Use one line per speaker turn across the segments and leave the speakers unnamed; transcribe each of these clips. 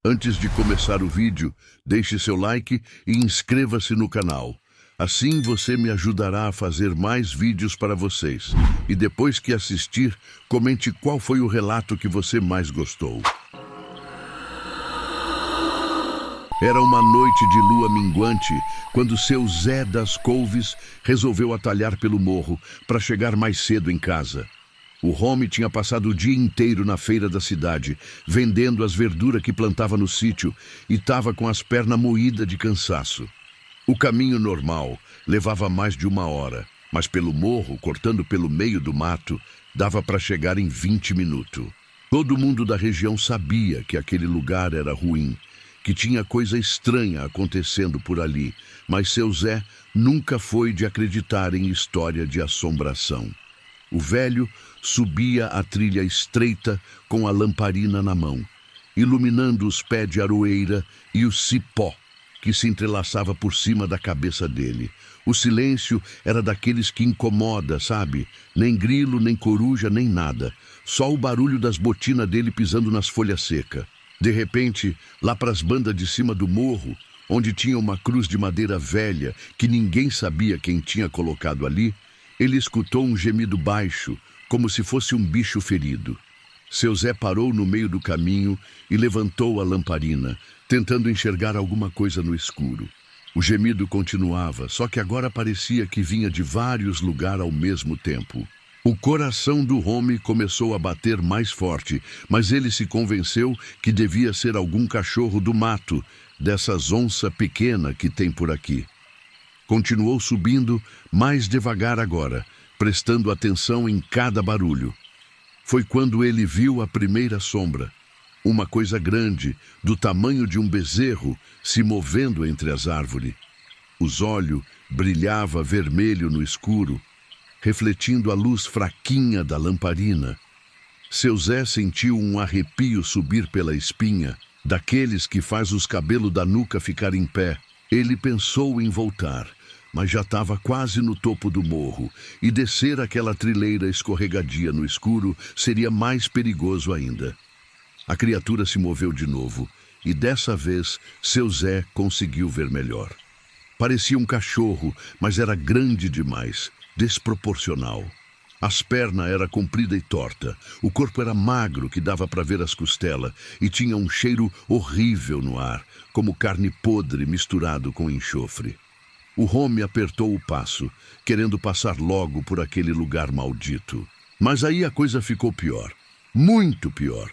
Antes de começar o vídeo, deixe seu like e inscreva-se no canal. Assim você me ajudará a fazer mais vídeos para vocês. E depois que assistir, comente qual foi o relato que você mais gostou. Era uma noite de lua minguante, quando seu Zé das Couves resolveu atalhar pelo morro para chegar mais cedo em casa. O Home tinha passado o dia inteiro na feira da cidade, vendendo as verduras que plantava no sítio, e estava com as pernas moídas de cansaço. O caminho normal levava mais de 1 hora, mas pelo morro, cortando pelo meio do mato, dava para chegar em 20 minutos. Todo mundo da região sabia que aquele lugar era ruim, que tinha coisa estranha acontecendo por ali, mas seu Zé nunca foi de acreditar em história de assombração. O velho subia a trilha estreita com a lamparina na mão, iluminando os pés de aroeira e o cipó que se entrelaçava por cima da cabeça dele. O silêncio era daqueles que incomoda, sabe? Nem grilo, nem coruja, nem nada. Só o barulho das botinas dele pisando nas folhas secas. De repente, lá para as bandas de cima do morro, onde tinha uma cruz de madeira velha que ninguém sabia quem tinha colocado ali, ele escutou um gemido baixo, como se fosse um bicho ferido. Seu Zé parou no meio do caminho e levantou a lamparina, tentando enxergar alguma coisa no escuro. O gemido continuava, só que agora parecia que vinha de vários lugares ao mesmo tempo. O coração do Home começou a bater mais forte, mas ele se convenceu que devia ser algum cachorro do mato, dessas onça pequena que tem por aqui. Continuou subindo mais devagar agora, prestando atenção em cada barulho. Foi quando ele viu a primeira sombra. Uma coisa grande, do tamanho de um bezerro, se movendo entre as árvores. Os olhos brilhavam vermelho no escuro, refletindo a luz fraquinha da lamparina. Seu Zé sentiu um arrepio subir pela espinha, daqueles que faz os cabelos da nuca ficar em pé. Ele pensou em voltar, mas já estava quase no topo do morro, e descer aquela trilheira escorregadia no escuro seria mais perigoso ainda. A criatura se moveu de novo, e dessa vez seu Zé conseguiu ver melhor. Parecia um cachorro, mas era grande demais, desproporcional. As pernas eram compridas e tortas, o corpo era magro que dava para ver as costelas, e tinha um cheiro horrível no ar, como carne podre misturado com enxofre. O Home apertou o passo, querendo passar logo por aquele lugar maldito. Mas aí a coisa ficou pior, muito pior.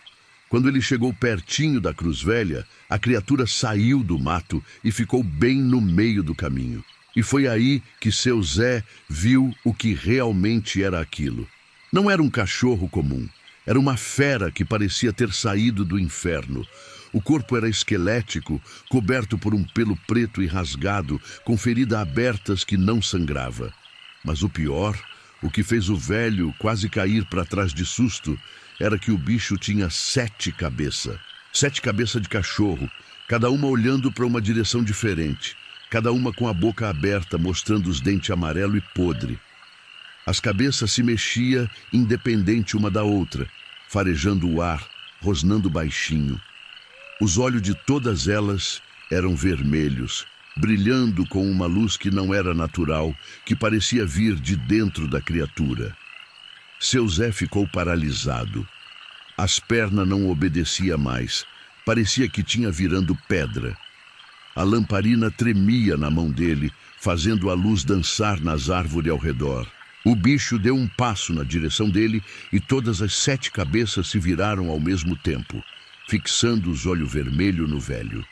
Quando ele chegou pertinho da Cruz Velha, a criatura saiu do mato e ficou bem no meio do caminho. E foi aí que seu Zé viu o que realmente era aquilo. Não era um cachorro comum, era uma fera que parecia ter saído do inferno. O corpo era esquelético, coberto por um pelo preto e rasgado, com feridas abertas que não sangrava. Mas o pior, o que fez o velho quase cair para trás de susto, era que o bicho tinha 7 cabeças. 7 cabeças de cachorro, cada uma olhando para uma direção diferente, cada uma com a boca aberta, mostrando os dentes amarelo e podre. As cabeças se mexiam independente uma da outra, farejando o ar, rosnando baixinho. Os olhos de todas elas eram vermelhos, brilhando com uma luz que não era natural, que parecia vir de dentro da criatura. Seu Zé ficou paralisado. As pernas não obedeciam mais, parecia que tinha virando pedra. A lamparina tremia na mão dele, fazendo a luz dançar nas árvores ao redor. O bicho deu um passo na direção dele e todas as 7 cabeças se viraram ao mesmo tempo, fixando os olhos vermelhos no velho.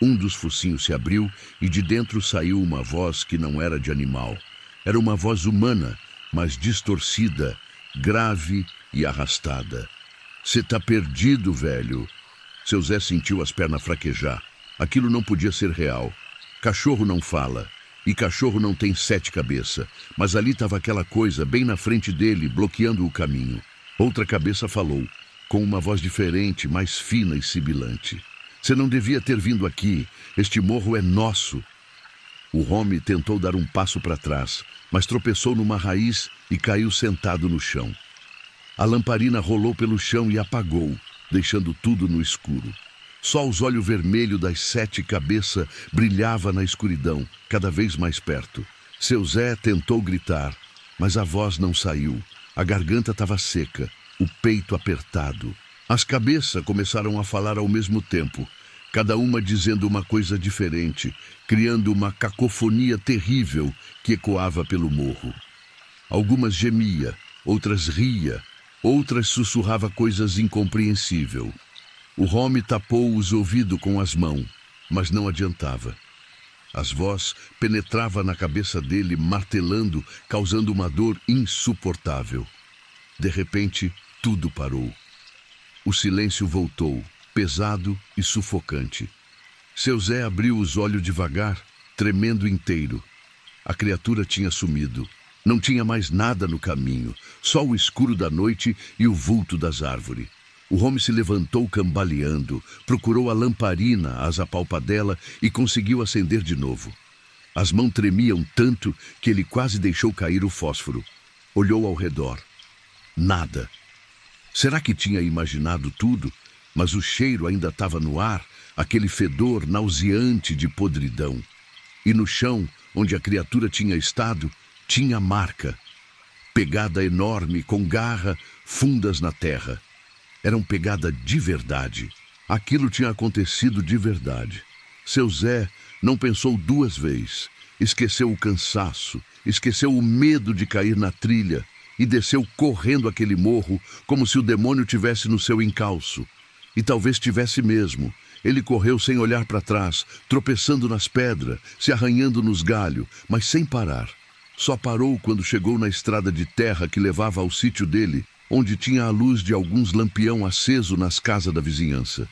Um dos focinhos se abriu e de dentro saiu uma voz que não era de animal. Era uma voz humana, mas distorcida, grave e arrastada. "Você tá perdido, velho." Seu Zé sentiu as pernas fraquejar. Aquilo não podia ser real. Cachorro não fala, e cachorro não tem 7 cabeças, mas ali estava aquela coisa bem na frente dele, bloqueando o caminho. Outra cabeça falou, com uma voz diferente, mais fina e sibilante. "Você não devia ter vindo aqui. Este morro é nosso." O Home tentou dar um passo para trás, mas tropeçou numa raiz e caiu sentado no chão. A lamparina rolou pelo chão e apagou, deixando tudo no escuro. Só os olhos vermelhos das 7 cabeças brilhava na escuridão, cada vez mais perto. Seu Zé tentou gritar, mas a voz não saiu. A garganta estava seca, o peito apertado. As cabeças começaram a falar ao mesmo tempo, cada uma dizendo uma coisa diferente, criando uma cacofonia terrível que ecoava pelo morro. Algumas gemia, outras ria, outras sussurrava coisas incompreensíveis. O homem tapou os ouvidos com as mãos, mas não adiantava. As vozes penetravam na cabeça dele, martelando, causando uma dor insuportável. De repente, tudo parou. O silêncio voltou, pesado e sufocante. Seu Zé abriu os olhos devagar, tremendo inteiro. A criatura tinha sumido. Não tinha mais nada no caminho, só o escuro da noite e o vulto das árvores. O homem se levantou cambaleando, procurou a lamparina às apalpadela e conseguiu acender de novo. As mãos tremiam tanto que ele quase deixou cair o fósforo. Olhou ao redor. Nada. Será que tinha imaginado tudo? Mas o cheiro ainda estava no ar, aquele fedor nauseante de podridão. E no chão, onde a criatura tinha estado, tinha marca. Pegada enorme, com garra, fundas na terra. Eram pegada de verdade. Aquilo tinha acontecido de verdade. Seu Zé não pensou 2 vezes. Esqueceu o cansaço, esqueceu o medo de cair na trilha e desceu correndo aquele morro como se o demônio tivesse no seu encalço. E talvez tivesse mesmo. Ele correu sem olhar para trás, tropeçando nas pedras, se arranhando nos galhos, mas sem parar. Só parou quando chegou na estrada de terra que levava ao sítio dele, onde tinha a luz de alguns lampião aceso nas casas da vizinhança.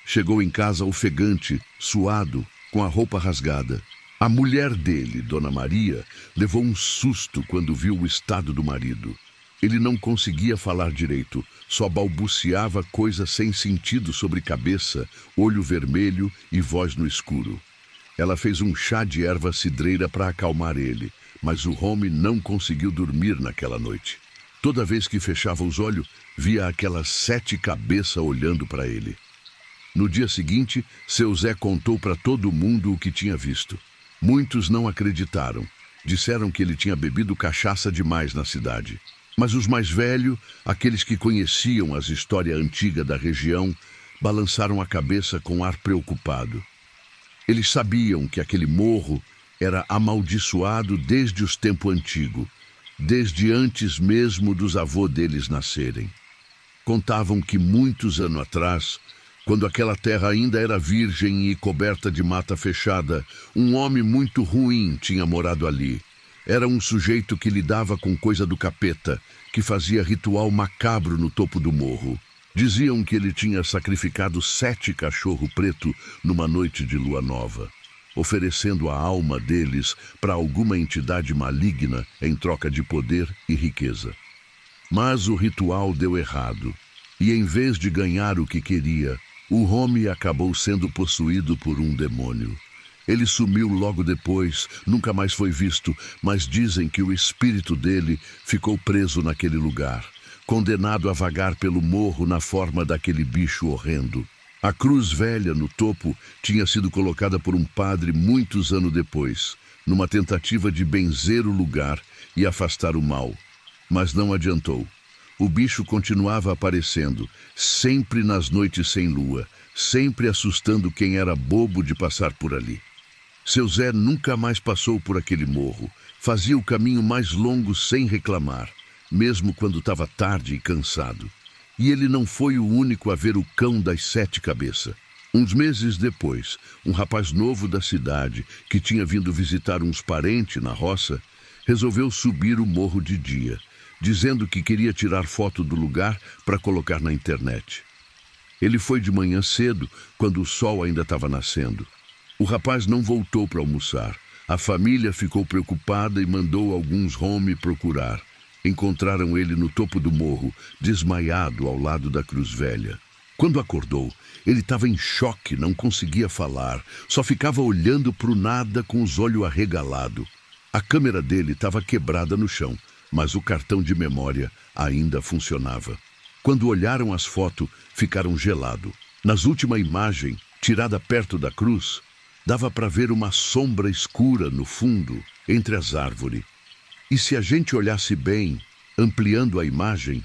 Chegou em casa ofegante, suado, com a roupa rasgada. A mulher dele, Dona Maria, levou um susto quando viu o estado do marido. Ele não conseguia falar direito, só balbuciava coisas sem sentido sobre cabeça, olho vermelho e voz no escuro. Ela fez um chá de erva cidreira para acalmar ele, mas o homem não conseguiu dormir naquela noite. Toda vez que fechava os olhos, via aquelas 7 cabeças olhando para ele. No dia seguinte, seu Zé contou para todo mundo o que tinha visto. Muitos não acreditaram. Disseram que ele tinha bebido cachaça demais na cidade. Mas os mais velhos, aqueles que conheciam as histórias antigas da região, balançaram a cabeça com ar preocupado. Eles sabiam que aquele morro era amaldiçoado desde os tempos antigos, desde antes mesmo dos avós deles nascerem. Contavam que muitos anos atrás, quando aquela terra ainda era virgem e coberta de mata fechada, um homem muito ruim tinha morado ali. Era um sujeito que lidava com coisa do capeta, que fazia ritual macabro no topo do morro. Diziam que ele tinha sacrificado 7 cachorros pretos numa noite de lua nova, oferecendo a alma deles para alguma entidade maligna em troca de poder e riqueza. Mas o ritual deu errado, e em vez de ganhar o que queria, o homem acabou sendo possuído por um demônio. Ele sumiu logo depois, nunca mais foi visto, mas dizem que o espírito dele ficou preso naquele lugar, condenado a vagar pelo morro na forma daquele bicho horrendo. A cruz velha no topo tinha sido colocada por um padre muitos anos depois, numa tentativa de benzer o lugar e afastar o mal. Mas não adiantou. O bicho continuava aparecendo, sempre nas noites sem lua, sempre assustando quem era bobo de passar por ali. Seu Zé nunca mais passou por aquele morro, fazia o caminho mais longo sem reclamar, mesmo quando estava tarde e cansado. E ele não foi o único a ver o cão das 7 cabeças. Uns meses depois, um rapaz novo da cidade, que tinha vindo visitar uns parentes na roça, resolveu subir o morro de dia, dizendo que queria tirar foto do lugar para colocar na internet. Ele foi de manhã cedo, quando o sol ainda estava nascendo. O rapaz não voltou para almoçar. A família ficou preocupada e mandou alguns homens procurar. Encontraram ele no topo do morro, desmaiado ao lado da cruz velha. Quando acordou, ele estava em choque, não conseguia falar, só ficava olhando para o nada com os olhos arregalados. A câmera dele estava quebrada no chão, mas o cartão de memória ainda funcionava. quando olharam as fotos, ficaram gelados. Nas última imagem, tirada perto da cruz, dava para ver uma sombra escura no fundo, entre as árvores. E se a gente olhasse bem, ampliando a imagem,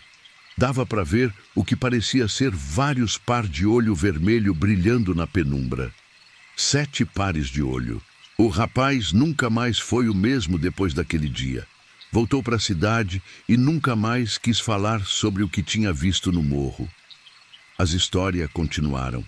dava para ver o que parecia ser vários pares de olho vermelho brilhando na penumbra. 7 pares de olho. O rapaz nunca mais foi o mesmo depois daquele dia. Voltou para a cidade e nunca mais quis falar sobre o que tinha visto no morro. As histórias continuaram.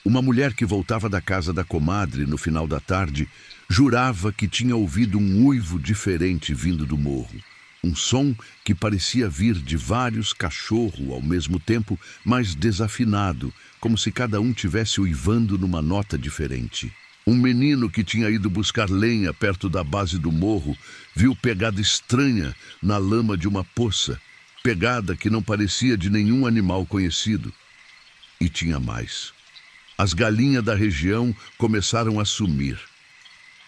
Uma mulher que voltava da casa da comadre no final da tarde jurava que tinha ouvido um uivo diferente vindo do morro. Um som que parecia vir de vários cachorros ao mesmo tempo, mas desafinado, como se cada um tivesse uivando numa nota diferente. Um menino que tinha ido buscar lenha perto da base do morro viu pegada estranha na lama de uma poça, pegada que não parecia de nenhum animal conhecido. E tinha mais. As galinhas da região começaram a sumir.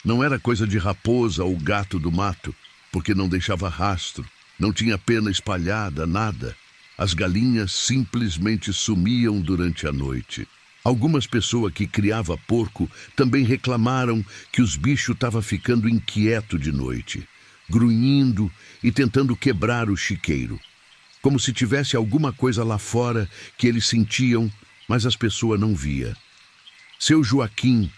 Não era coisa de raposa ou gato do mato, porque não deixava rastro, não tinha pena espalhada, nada. As galinhas simplesmente sumiam durante a noite. Algumas pessoas que criavam porco também reclamaram que os bichos estavam ficando inquietos de noite, grunhindo e tentando quebrar o chiqueiro. Como se tivesse alguma coisa lá fora que eles sentiam, mas as pessoas não via. Seu Joaquim,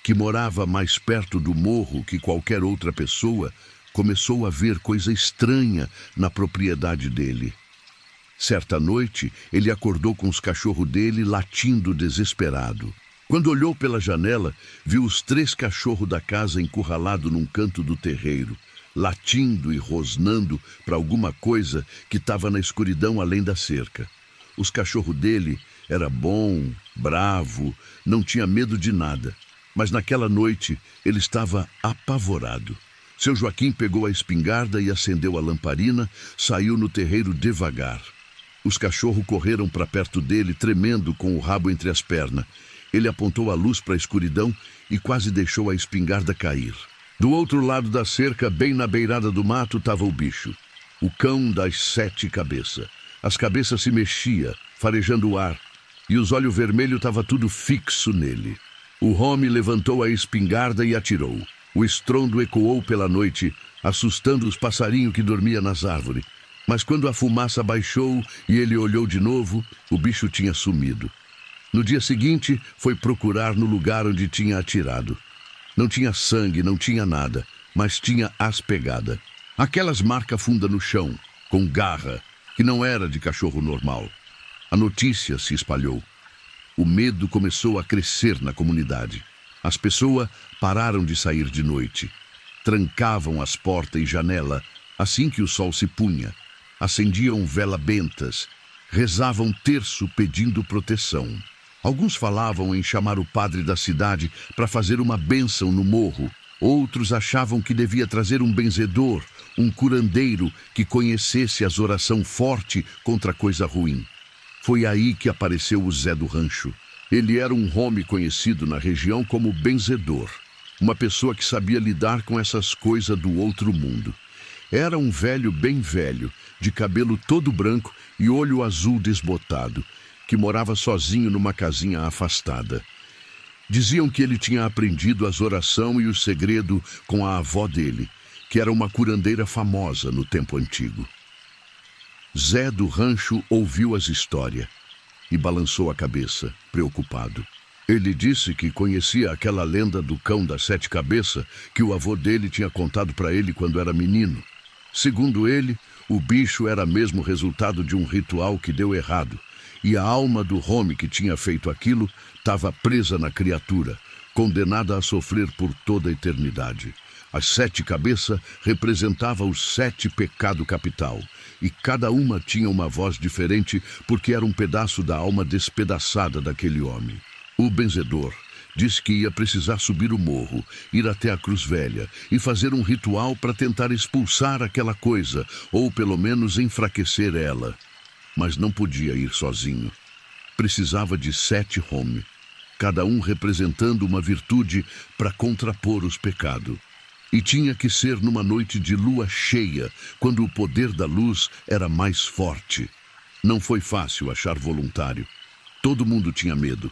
que morava mais perto do morro que qualquer outra pessoa, começou a ver coisa estranha na propriedade dele. Certa noite, ele acordou com os cachorros dele latindo desesperado. Quando olhou pela janela, viu os 3 cachorros da casa encurralados num canto do terreiro, latindo e rosnando para alguma coisa que estava na escuridão além da cerca. Os cachorros dele era bom, bravo, não tinha medo de nada. Mas naquela noite, ele estava apavorado. Seu Joaquim pegou a espingarda e acendeu a lamparina, saiu no terreiro devagar. Os cachorros correram para perto dele, tremendo com o rabo entre as pernas. Ele apontou a luz para a escuridão e quase deixou a espingarda cair. Do outro lado da cerca, bem na beirada do mato, estava o bicho. O cão das 7 cabeças. As cabeças se mexiam, farejando o ar, e os olhos vermelhos estavam tudo fixo nele. O homem levantou a espingarda e atirou. O estrondo ecoou pela noite, assustando os passarinhos que dormiam nas árvores. Mas quando a fumaça baixou e ele olhou de novo, o bicho tinha sumido. No dia seguinte, foi procurar no lugar onde tinha atirado. Não tinha sangue, não tinha nada, mas tinha as pegadas. Aquelas marcas fundas no chão, com garra, que não era de cachorro normal. A notícia se espalhou. O medo começou a crescer na comunidade. As pessoas pararam de sair de noite. Trancavam as portas e janela assim que o sol se punha. Acendiam vela bentas. Rezavam terço pedindo proteção. Alguns falavam em chamar o padre da cidade para fazer uma bênção no morro. Outros achavam que devia trazer um benzedor, um curandeiro que conhecesse as orações forte contra coisa ruim. Foi aí que apareceu o Zé do Rancho. Ele era um homem conhecido na região como benzedor, uma pessoa que sabia lidar com essas coisas do outro mundo. Era um velho bem velho, de cabelo todo branco e olho azul desbotado, que morava sozinho numa casinha afastada. Diziam que ele tinha aprendido as orações e o segredo com a avó dele, que era uma curandeira famosa no tempo antigo. Zé do Rancho ouviu as histórias e balançou a cabeça, preocupado. Ele disse que conhecia aquela lenda do cão das 7 cabeças que o avô dele tinha contado para ele quando era menino. Segundo ele, o bicho era mesmo resultado de um ritual que deu errado, e a alma do homem que tinha feito aquilo estava presa na criatura, condenada a sofrer por toda a eternidade. As 7 cabeças representavam os 7 pecados capital, e cada uma tinha uma voz diferente porque era um pedaço da alma despedaçada daquele homem. O benzedor disse que ia precisar subir o morro, ir até a Cruz Velha e fazer um ritual para tentar expulsar aquela coisa, ou pelo menos enfraquecer ela. Mas não podia ir sozinho. Precisava de 7 homens, cada um representando uma virtude para contrapor os pecados. E tinha que ser numa noite de lua cheia, quando o poder da luz era mais forte. Não foi fácil achar voluntário. Todo mundo tinha medo,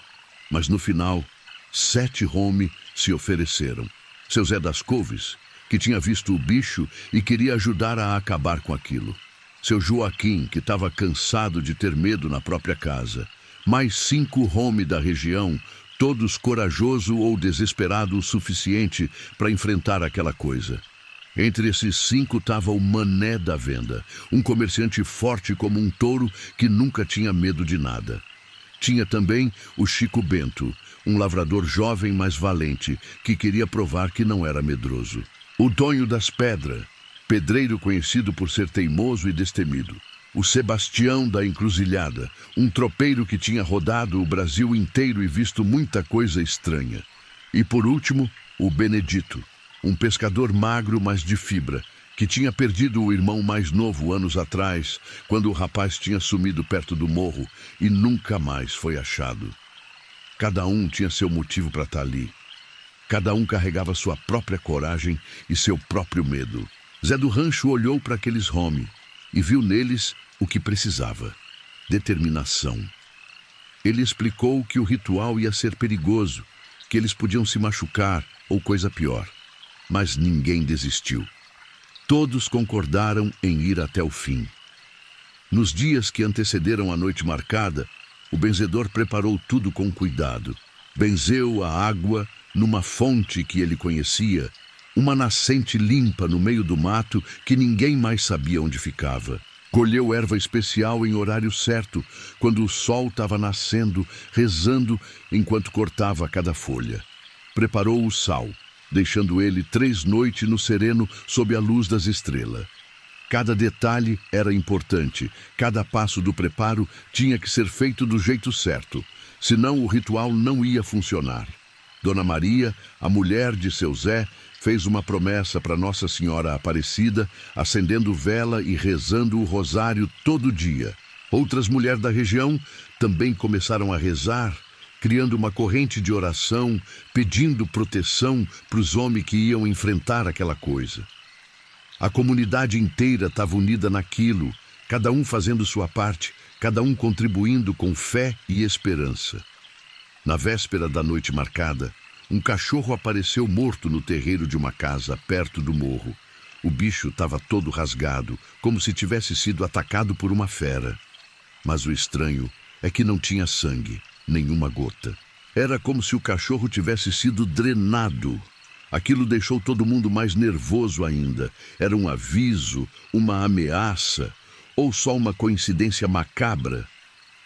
mas no final, 7 Home se ofereceram. Seu Zé das Couves, que tinha visto o bicho e queria ajudar a acabar com aquilo. Seu Joaquim, que estava cansado de ter medo na própria casa. Mais 5 Home da região, todos corajosos ou desesperados o suficiente para enfrentar aquela coisa. Entre esses 5 estava o Mané da Venda, um comerciante forte como um touro que nunca tinha medo de nada. Tinha também o Chico Bento, um lavrador jovem mas valente, que queria provar que não era medroso. O Tonho das Pedras, pedreiro conhecido por ser teimoso e destemido. O Sebastião da Encruzilhada, um tropeiro que tinha rodado o Brasil inteiro e visto muita coisa estranha. E por último, o Benedito, um pescador magro mas de fibra, que tinha perdido o irmão mais novo anos atrás, quando o rapaz tinha sumido perto do morro e nunca mais foi achado. Cada um tinha seu motivo para estar ali. Cada um carregava sua própria coragem e seu próprio medo. Zé do Rancho olhou para aqueles Home e viu neles o que precisava: determinação. Ele explicou que o ritual ia ser perigoso, que eles podiam se machucar ou coisa pior. Mas ninguém desistiu. Todos concordaram em ir até o fim. Nos dias que antecederam a noite marcada, o benzedor preparou tudo com cuidado. Benzeu a água numa fonte que ele conhecia, uma nascente limpa no meio do mato que ninguém mais sabia onde ficava. Colheu erva especial em horário certo, quando o sol estava nascendo, rezando enquanto cortava cada folha. Preparou o sal, deixando ele 3 noites no sereno sob a luz das estrelas. Cada detalhe era importante, cada passo do preparo tinha que ser feito do jeito certo, senão o ritual não ia funcionar. Dona Maria, a mulher de seu Zé, fez uma promessa para Nossa Senhora Aparecida, acendendo vela e rezando o rosário todo dia. Outras mulheres da região também começaram a rezar, criando uma corrente de oração, pedindo proteção para os homens que iam enfrentar aquela coisa. A comunidade inteira estava unida naquilo, cada um fazendo sua parte, cada um contribuindo com fé e esperança. Na véspera da noite marcada, um cachorro apareceu morto no terreiro de uma casa perto do morro. O bicho estava todo rasgado, como se tivesse sido atacado por uma fera. Mas o estranho é que não tinha sangue, nenhuma gota. Era como se o cachorro tivesse sido drenado. Aquilo deixou todo mundo mais nervoso ainda. Era um aviso, uma ameaça, ou só uma coincidência macabra?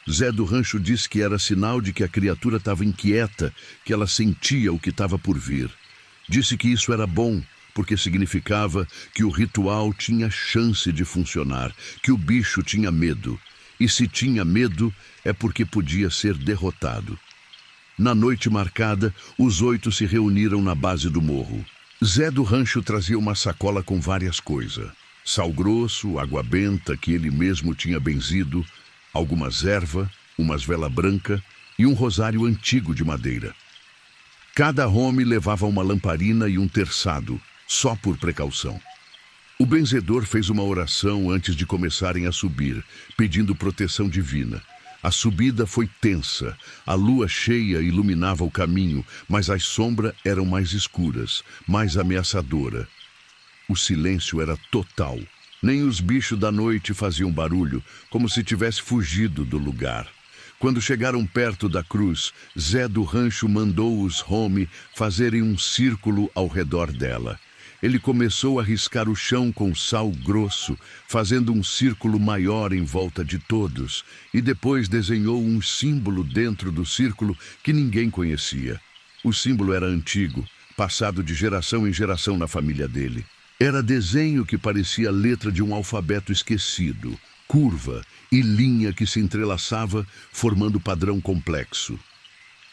Zé do Rancho disse que era sinal de que a criatura estava inquieta, que ela sentia o que estava por vir. Disse que isso era bom, porque significava que o ritual tinha chance de funcionar, que o bicho tinha medo. E se tinha medo, é porque podia ser derrotado. Na noite marcada, os 8 se reuniram na base do morro. Zé do Rancho trazia uma sacola com várias coisas. Sal grosso, água benta que ele mesmo tinha benzido, algumas ervas, umas vela branca e um rosário antigo de madeira. Cada Home levava uma lamparina e um terçado, só por precaução. O benzedor fez uma oração antes de começarem a subir, pedindo proteção divina. A subida foi tensa, a lua cheia iluminava o caminho, mas as sombras eram mais escuras, mais ameaçadoras. O silêncio era total. Nem os bichos da noite faziam barulho, como se tivesse fugido do lugar. Quando chegaram perto da cruz, Zé do Rancho mandou os Home fazerem um círculo ao redor dela. Ele começou a riscar o chão com sal grosso, fazendo um círculo maior em volta de todos, e depois desenhou um símbolo dentro do círculo que ninguém conhecia. O símbolo era antigo, passado de geração em geração na família dele. Era desenho que parecia letra de um alfabeto esquecido, curva e linha que se entrelaçava, formando padrão complexo.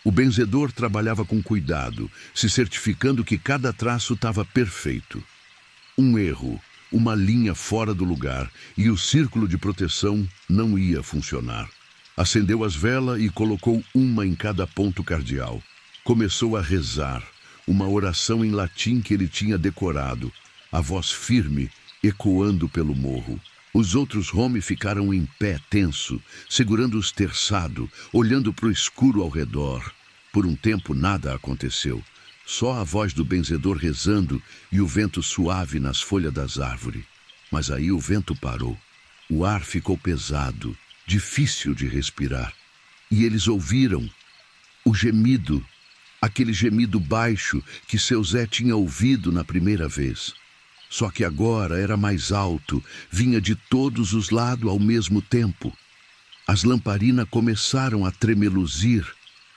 O benzedor trabalhava com cuidado, se certificando que cada traço estava perfeito. Um erro, uma linha fora do lugar, e o círculo de proteção não ia funcionar. Acendeu as velas e colocou uma em cada ponto cardeal. Começou a rezar, uma oração em latim que ele tinha decorado, a voz firme ecoando pelo morro. Os outros Home ficaram em pé tenso, segurando o esterçado, olhando para o escuro ao redor. Por um tempo nada aconteceu. Só a voz do benzedor rezando e o vento suave nas folhas das árvores. Mas aí o vento parou. O ar ficou pesado, difícil de respirar. E eles ouviram o gemido, aquele gemido baixo que seu Zé tinha ouvido na primeira vez. Só que agora era mais alto, vinha de todos os lados ao mesmo tempo. As lamparinas começaram a tremeluzir,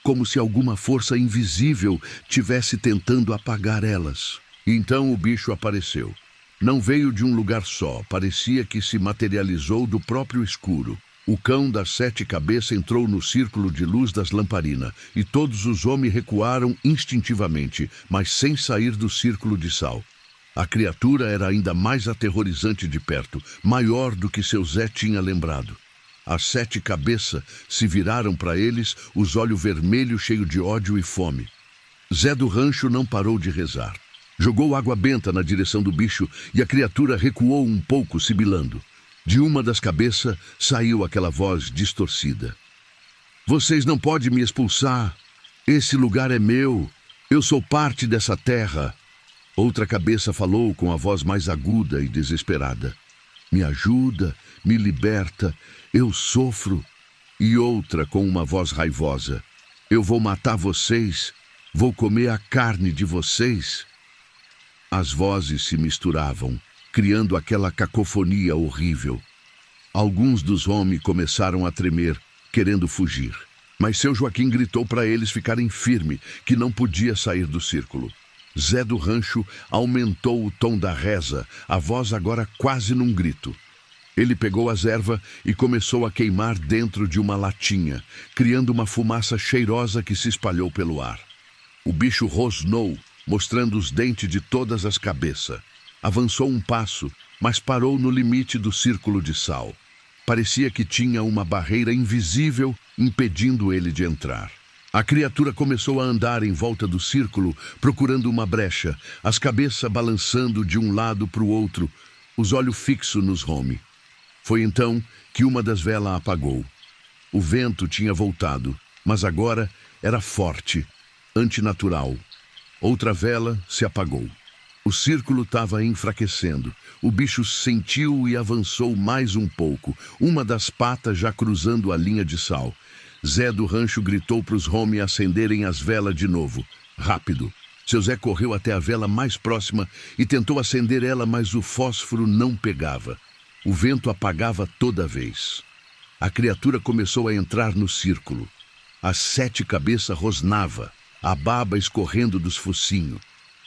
como se alguma força invisível tivesse tentando apagar elas. Então o bicho apareceu. Não veio de um lugar só, parecia que se materializou do próprio escuro. O cão das 7 cabeças entrou no círculo de luz das lamparinas, e todos os homens recuaram instintivamente, mas sem sair do círculo de sal. A criatura era ainda mais aterrorizante de perto, maior do que seu Zé tinha lembrado. As 7 cabeças se viraram para eles, os olhos vermelhos cheios de ódio e fome. Zé do Rancho não parou de rezar. Jogou água benta na direção do bicho e a criatura recuou um pouco, sibilando. De uma das cabeças saiu aquela voz distorcida. Vocês não podem me expulsar. Esse lugar é meu. Eu sou parte dessa terra. Outra cabeça falou com a voz mais aguda e desesperada. Me ajuda, me liberta, eu sofro. E outra com uma voz raivosa. Eu vou matar vocês, vou comer a carne de vocês. As vozes se misturavam, criando aquela cacofonia horrível. Alguns dos homens começaram a tremer, querendo fugir. Mas seu Joaquim gritou para eles ficarem firmes, que não podia sair do círculo. Zé do Rancho aumentou o tom da reza, a voz agora quase num grito. Ele pegou as ervas e começou a queimar dentro de uma latinha, criando uma fumaça cheirosa que se espalhou pelo ar. O bicho rosnou, mostrando os dentes de todas as cabeças. Avançou um passo, mas parou no limite do círculo de sal. Parecia que tinha uma barreira invisível impedindo ele de entrar. A criatura começou a andar em volta do círculo, procurando uma brecha, as cabeças balançando de um lado para o outro, os olhos fixos nos Home. Foi então que uma das velas apagou. O vento tinha voltado, mas agora era forte, antinatural. Outra vela se apagou. O círculo estava enfraquecendo. O bicho sentiu e avançou mais um pouco, uma das patas já cruzando a linha de sal. Zé do Rancho gritou para os Home acenderem as velas de novo. Rápido. Seu Zé correu até a vela mais próxima e tentou acender ela, mas o fósforo não pegava. O vento apagava toda vez. A criatura começou a entrar no círculo. As 7 cabeças rosnava, a baba escorrendo dos focinhos.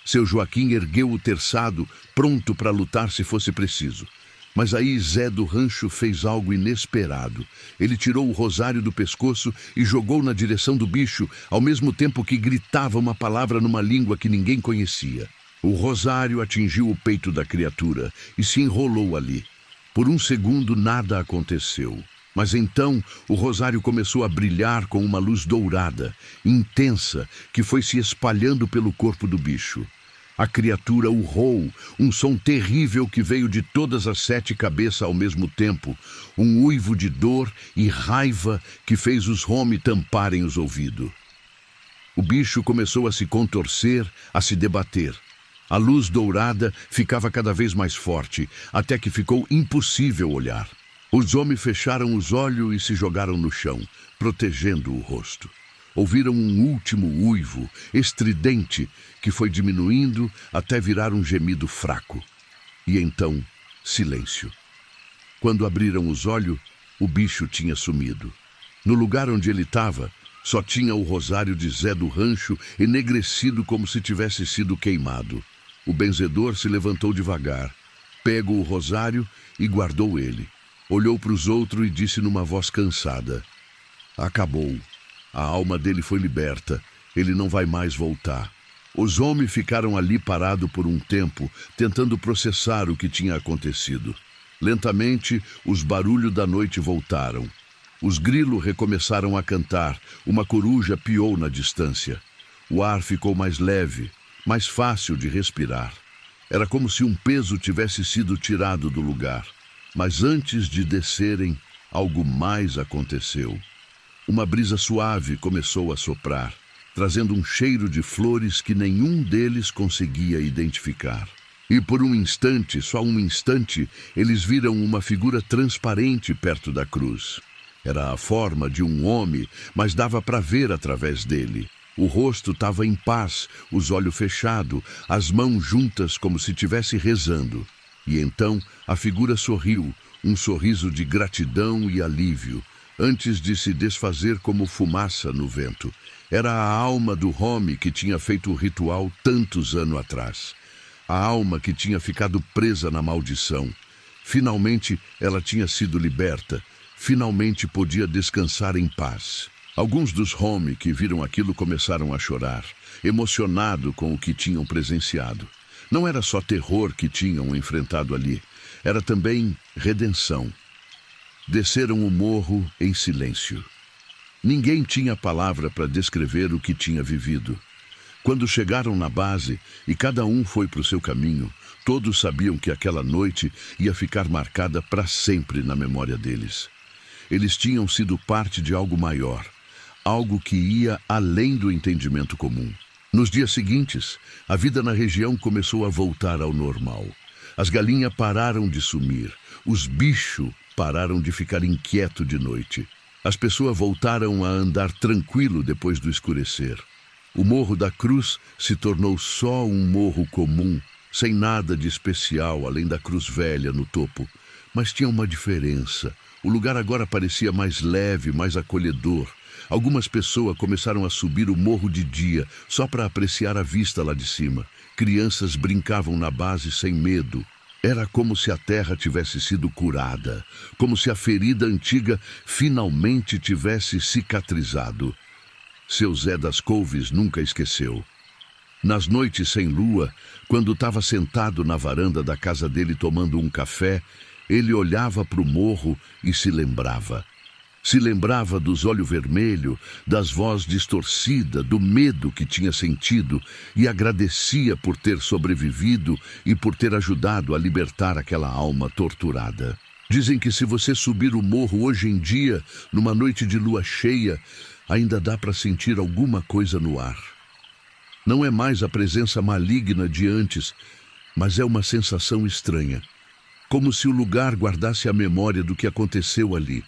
Seu Joaquim ergueu o terçado, pronto para lutar se fosse preciso. Mas aí Zé do Rancho fez algo inesperado. Ele tirou o rosário do pescoço e jogou na direção do bicho, ao mesmo tempo que gritava uma palavra numa língua que ninguém conhecia. O rosário atingiu o peito da criatura e se enrolou ali. Por um segundo nada aconteceu. Mas então o rosário começou a brilhar com uma luz dourada, intensa, que foi se espalhando pelo corpo do bicho. A criatura urrou, um som terrível que veio de todas as 7 cabeças ao mesmo tempo, um uivo de dor e raiva que fez os Home tamparem os ouvidos. O bicho começou a se contorcer, a se debater. A luz dourada ficava cada vez mais forte, até que ficou impossível olhar. Os homens fecharam os olhos e se jogaram no chão, protegendo o rosto. Ouviram um último uivo, estridente, que foi diminuindo até virar um gemido fraco. E então, silêncio. Quando abriram os olhos, o bicho tinha sumido. No lugar onde ele estava, só tinha o rosário de Zé do Rancho enegrecido como se tivesse sido queimado. O benzedor se levantou devagar, pegou o rosário e guardou ele. Olhou para os outros e disse numa voz cansada: acabou. A alma dele foi liberta. Ele não vai mais voltar. Os homens ficaram ali parados por um tempo, tentando processar o que tinha acontecido. Lentamente, os barulhos da noite voltaram. Os grilos recomeçaram a cantar. Uma coruja piou na distância. O ar ficou mais leve, mais fácil de respirar. Era como se um peso tivesse sido tirado do lugar. Mas antes de descerem, algo mais aconteceu. Uma brisa suave começou a soprar, trazendo um cheiro de flores que nenhum deles conseguia identificar. E por um instante, só um instante, eles viram uma figura transparente perto da cruz. Era a forma de um homem, mas dava para ver através dele. O rosto estava em paz, os olhos fechados, as mãos juntas como se estivesse rezando. E então a figura sorriu, um sorriso de gratidão e alívio, antes de se desfazer como fumaça no vento. Era a alma do homem que tinha feito o ritual tantos anos atrás. A alma que tinha ficado presa na maldição. Finalmente ela tinha sido liberta. Finalmente podia descansar em paz. Alguns dos homens que viram aquilo começaram a chorar, emocionados com o que tinham presenciado. Não era só terror que tinham enfrentado ali, era também redenção. Desceram o morro em silêncio. Ninguém tinha palavra para descrever o que tinha vivido. Quando chegaram na base e cada um foi para o seu caminho, todos sabiam que aquela noite ia ficar marcada para sempre na memória deles. Eles tinham sido parte de algo maior, algo que ia além do entendimento comum. Nos dias seguintes, a vida na região começou a voltar ao normal. As galinhas pararam de sumir, os bichos pararam de ficar inquietos de noite. As pessoas voltaram a andar tranquilo depois do escurecer. O Morro da Cruz se tornou só um morro comum, sem nada de especial além da cruz velha no topo. Mas tinha uma diferença. O lugar agora parecia mais leve, mais acolhedor. Algumas pessoas começaram a subir o morro de dia, só para apreciar a vista lá de cima. Crianças brincavam na base sem medo. Era como se a terra tivesse sido curada, como se a ferida antiga finalmente tivesse cicatrizado. Seu Zé das Couves nunca esqueceu. Nas noites sem lua, quando estava sentado na varanda da casa dele tomando um café, ele olhava para o morro e se lembrava. Se lembrava dos olhos vermelhos, das vozes distorcidas, do medo que tinha sentido e agradecia por ter sobrevivido e por ter ajudado a libertar aquela alma torturada. Dizem que se você subir o morro hoje em dia, numa noite de lua cheia, ainda dá para sentir alguma coisa no ar. Não é mais a presença maligna de antes, mas é uma sensação estranha. Como se o lugar guardasse a memória do que aconteceu ali.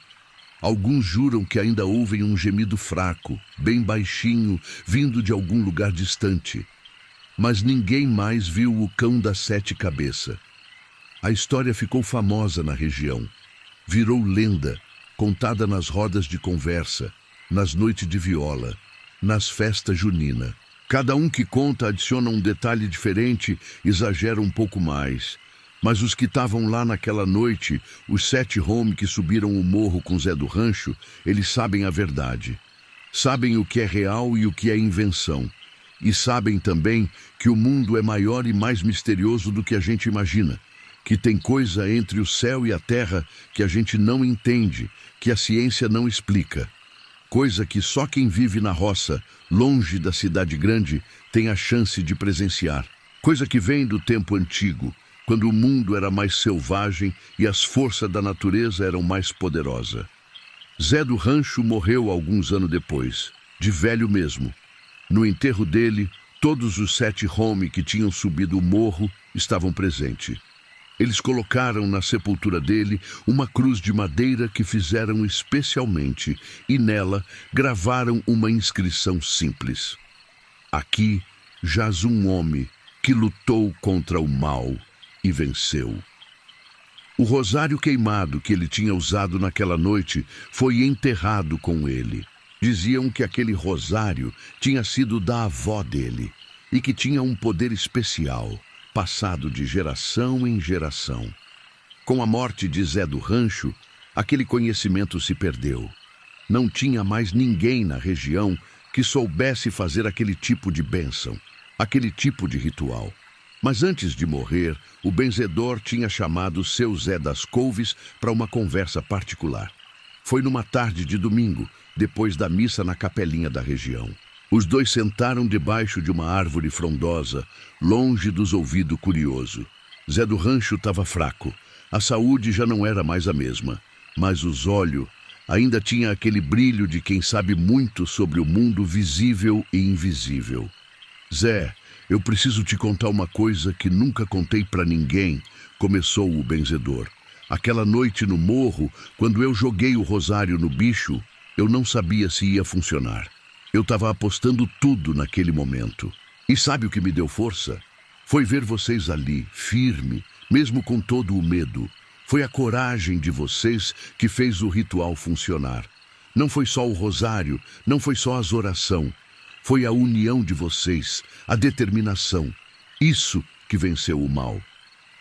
Alguns juram que ainda ouvem um gemido fraco, bem baixinho, vindo de algum lugar distante. Mas ninguém mais viu o cão das 7 cabeças. A história ficou famosa na região. Virou lenda, contada nas rodas de conversa, nas noites de viola, nas festas juninas. Cada um que conta adiciona um detalhe diferente, exagera um pouco mais. Mas os que estavam lá naquela noite, os 7 homens que subiram o morro com Zé do Rancho, eles sabem a verdade. Sabem o que é real e o que é invenção. E sabem também que o mundo é maior e mais misterioso do que a gente imagina. Que tem coisa entre o céu e a terra que a gente não entende, que a ciência não explica. Coisa que só quem vive na roça, longe da cidade grande, tem a chance de presenciar. Coisa que vem do tempo antigo, quando o mundo era mais selvagem e as forças da natureza eram mais poderosas. Zé do Rancho morreu alguns anos depois, de velho mesmo. No enterro dele, todos os 7 homens que tinham subido o morro estavam presentes. Eles colocaram na sepultura dele uma cruz de madeira que fizeram especialmente e nela gravaram uma inscrição simples. Aqui jaz um homem que lutou contra o mal e venceu. O rosário queimado que ele tinha usado naquela noite foi enterrado com ele. Diziam que aquele rosário tinha sido da avó dele e que tinha um poder especial, passado de geração em geração. Com a morte de Zé do Rancho, aquele conhecimento se perdeu. Não tinha mais ninguém na região que soubesse fazer aquele tipo de bênção, aquele tipo de ritual. Mas antes de morrer, o benzedor tinha chamado seu Zé das Couves para uma conversa particular. Foi numa tarde de domingo, depois da missa na capelinha da região. Os dois sentaram debaixo de uma árvore frondosa, longe dos ouvidos curiosos. Zé do Rancho estava fraco. A saúde já não era mais a mesma, mas os olhos ainda tinha aquele brilho de quem sabe muito sobre o mundo visível e invisível. Zé, eu preciso te contar uma coisa que nunca contei pra ninguém, começou o benzedor. Aquela noite no morro, quando eu joguei o rosário no bicho, eu não sabia se ia funcionar. Eu estava apostando tudo naquele momento. E sabe o que me deu força? Foi ver vocês ali, firme, mesmo com todo o medo. Foi a coragem de vocês que fez o ritual funcionar. Não foi só o rosário, não foi só as orações. Foi a união de vocês, a determinação. Isso que venceu o mal.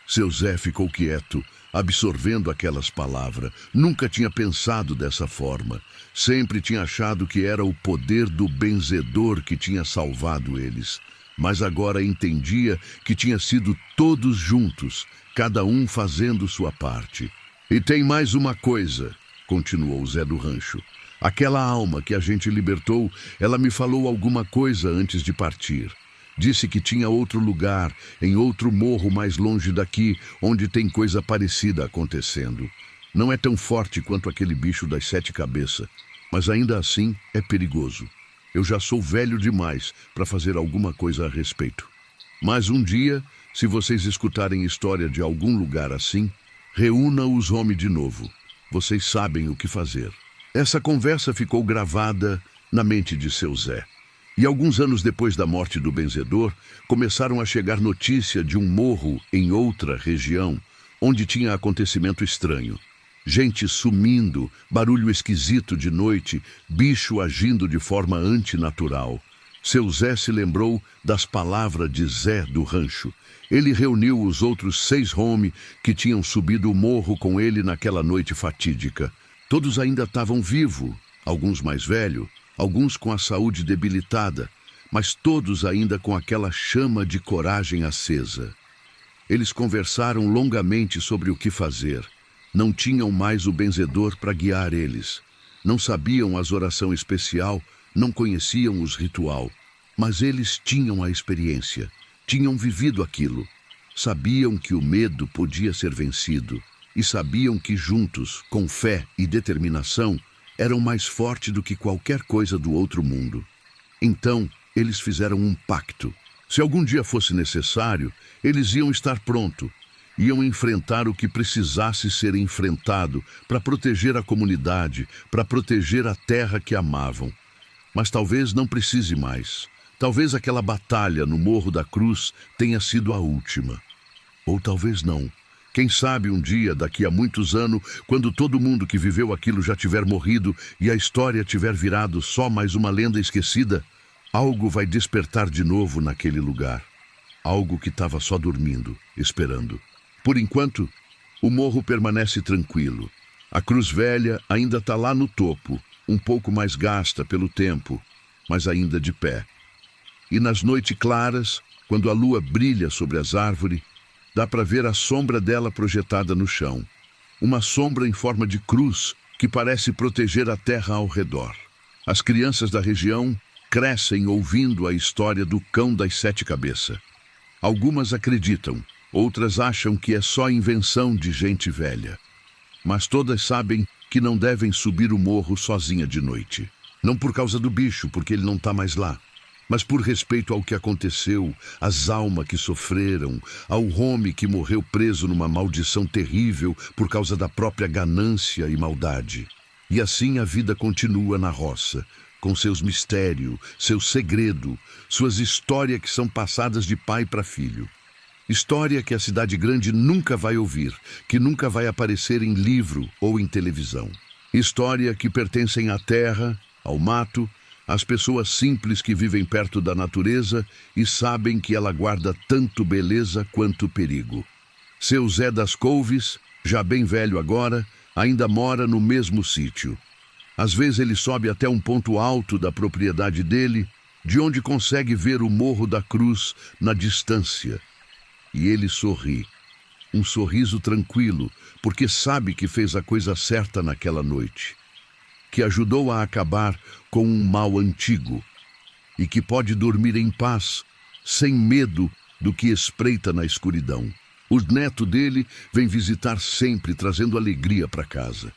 Seu Zé ficou quieto, absorvendo aquelas palavras. Nunca tinha pensado dessa forma. Sempre tinha achado que era o poder do benzedor que tinha salvado eles. Mas agora entendia que tinha sido todos juntos, cada um fazendo sua parte. E tem mais uma coisa, continuou Zé do Rancho. Aquela alma que a gente libertou, ela me falou alguma coisa antes de partir. Disse que tinha outro lugar, em outro morro mais longe daqui, onde tem coisa parecida acontecendo. Não é tão forte quanto aquele bicho das 7 cabeças, mas ainda assim é perigoso. Eu já sou velho demais para fazer alguma coisa a respeito. Mas um dia, se vocês escutarem história de algum lugar assim, reúna os homens de novo. Vocês sabem o que fazer. Essa conversa ficou gravada na mente de seu Zé. E alguns anos depois da morte do benzedor, começaram a chegar notícia de um morro em outra região, onde tinha acontecimento estranho. Gente sumindo, barulho esquisito de noite, bicho agindo de forma antinatural. Seu Zé se lembrou das palavras de Zé do Rancho. Ele reuniu os outros 6 homens que tinham subido o morro com ele naquela noite fatídica. Todos ainda estavam vivos, alguns mais velhos, alguns com a saúde debilitada, mas todos ainda com aquela chama de coragem acesa. Eles conversaram longamente sobre o que fazer. Não tinham mais o benzedor para guiar eles. Não sabiam as orações especial, não conheciam os ritual. Mas eles tinham a experiência, tinham vivido aquilo. Sabiam que o medo podia ser vencido. E sabiam que juntos, com fé e determinação, eram mais fortes do que qualquer coisa do outro mundo. Então, eles fizeram um pacto. Se algum dia fosse necessário, eles iam estar prontos. Iam enfrentar o que precisasse ser enfrentado para proteger a comunidade, para proteger a terra que amavam. Mas talvez não precise mais. Talvez aquela batalha no Morro da Cruz tenha sido a última. Ou talvez não. Quem sabe um dia, daqui a muitos anos, quando todo mundo que viveu aquilo já tiver morrido e a história tiver virado só mais uma lenda esquecida, algo vai despertar de novo naquele lugar. Algo que estava só dormindo, esperando. Por enquanto, o morro permanece tranquilo. A Cruz Velha ainda está lá no topo, um pouco mais gasta pelo tempo, mas ainda de pé. E nas noites claras, quando a lua brilha sobre as árvores, dá para ver a sombra dela projetada no chão. Uma sombra em forma de cruz que parece proteger a terra ao redor. As crianças da região crescem ouvindo a história do cão das 7 cabeças. Algumas acreditam, outras acham que é só invenção de gente velha. Mas todas sabem que não devem subir o morro sozinha de noite. Não por causa do bicho, porque ele não está mais lá. Mas por respeito ao que aconteceu, às almas que sofreram, ao homem que morreu preso numa maldição terrível por causa da própria ganância e maldade. E assim a vida continua na roça, com seus mistérios, seu segredo, suas histórias que são passadas de pai para filho. História que a cidade grande nunca vai ouvir, que nunca vai aparecer em livro ou em televisão. História que pertencem à terra, ao mato, às pessoas simples que vivem perto da natureza e sabem que ela guarda tanto beleza quanto perigo. Seu Zé das Couves, já bem velho agora, ainda mora no mesmo sítio. Às vezes ele sobe até um ponto alto da propriedade dele, de onde consegue ver o Morro da Cruz na distância. E ele sorri. Um sorriso tranquilo, porque sabe que fez a coisa certa naquela noite. Que ajudou a acabar com um mal antigo. E que pode dormir em paz, sem medo do que espreita na escuridão. O neto dele vem visitar sempre, trazendo alegria para casa.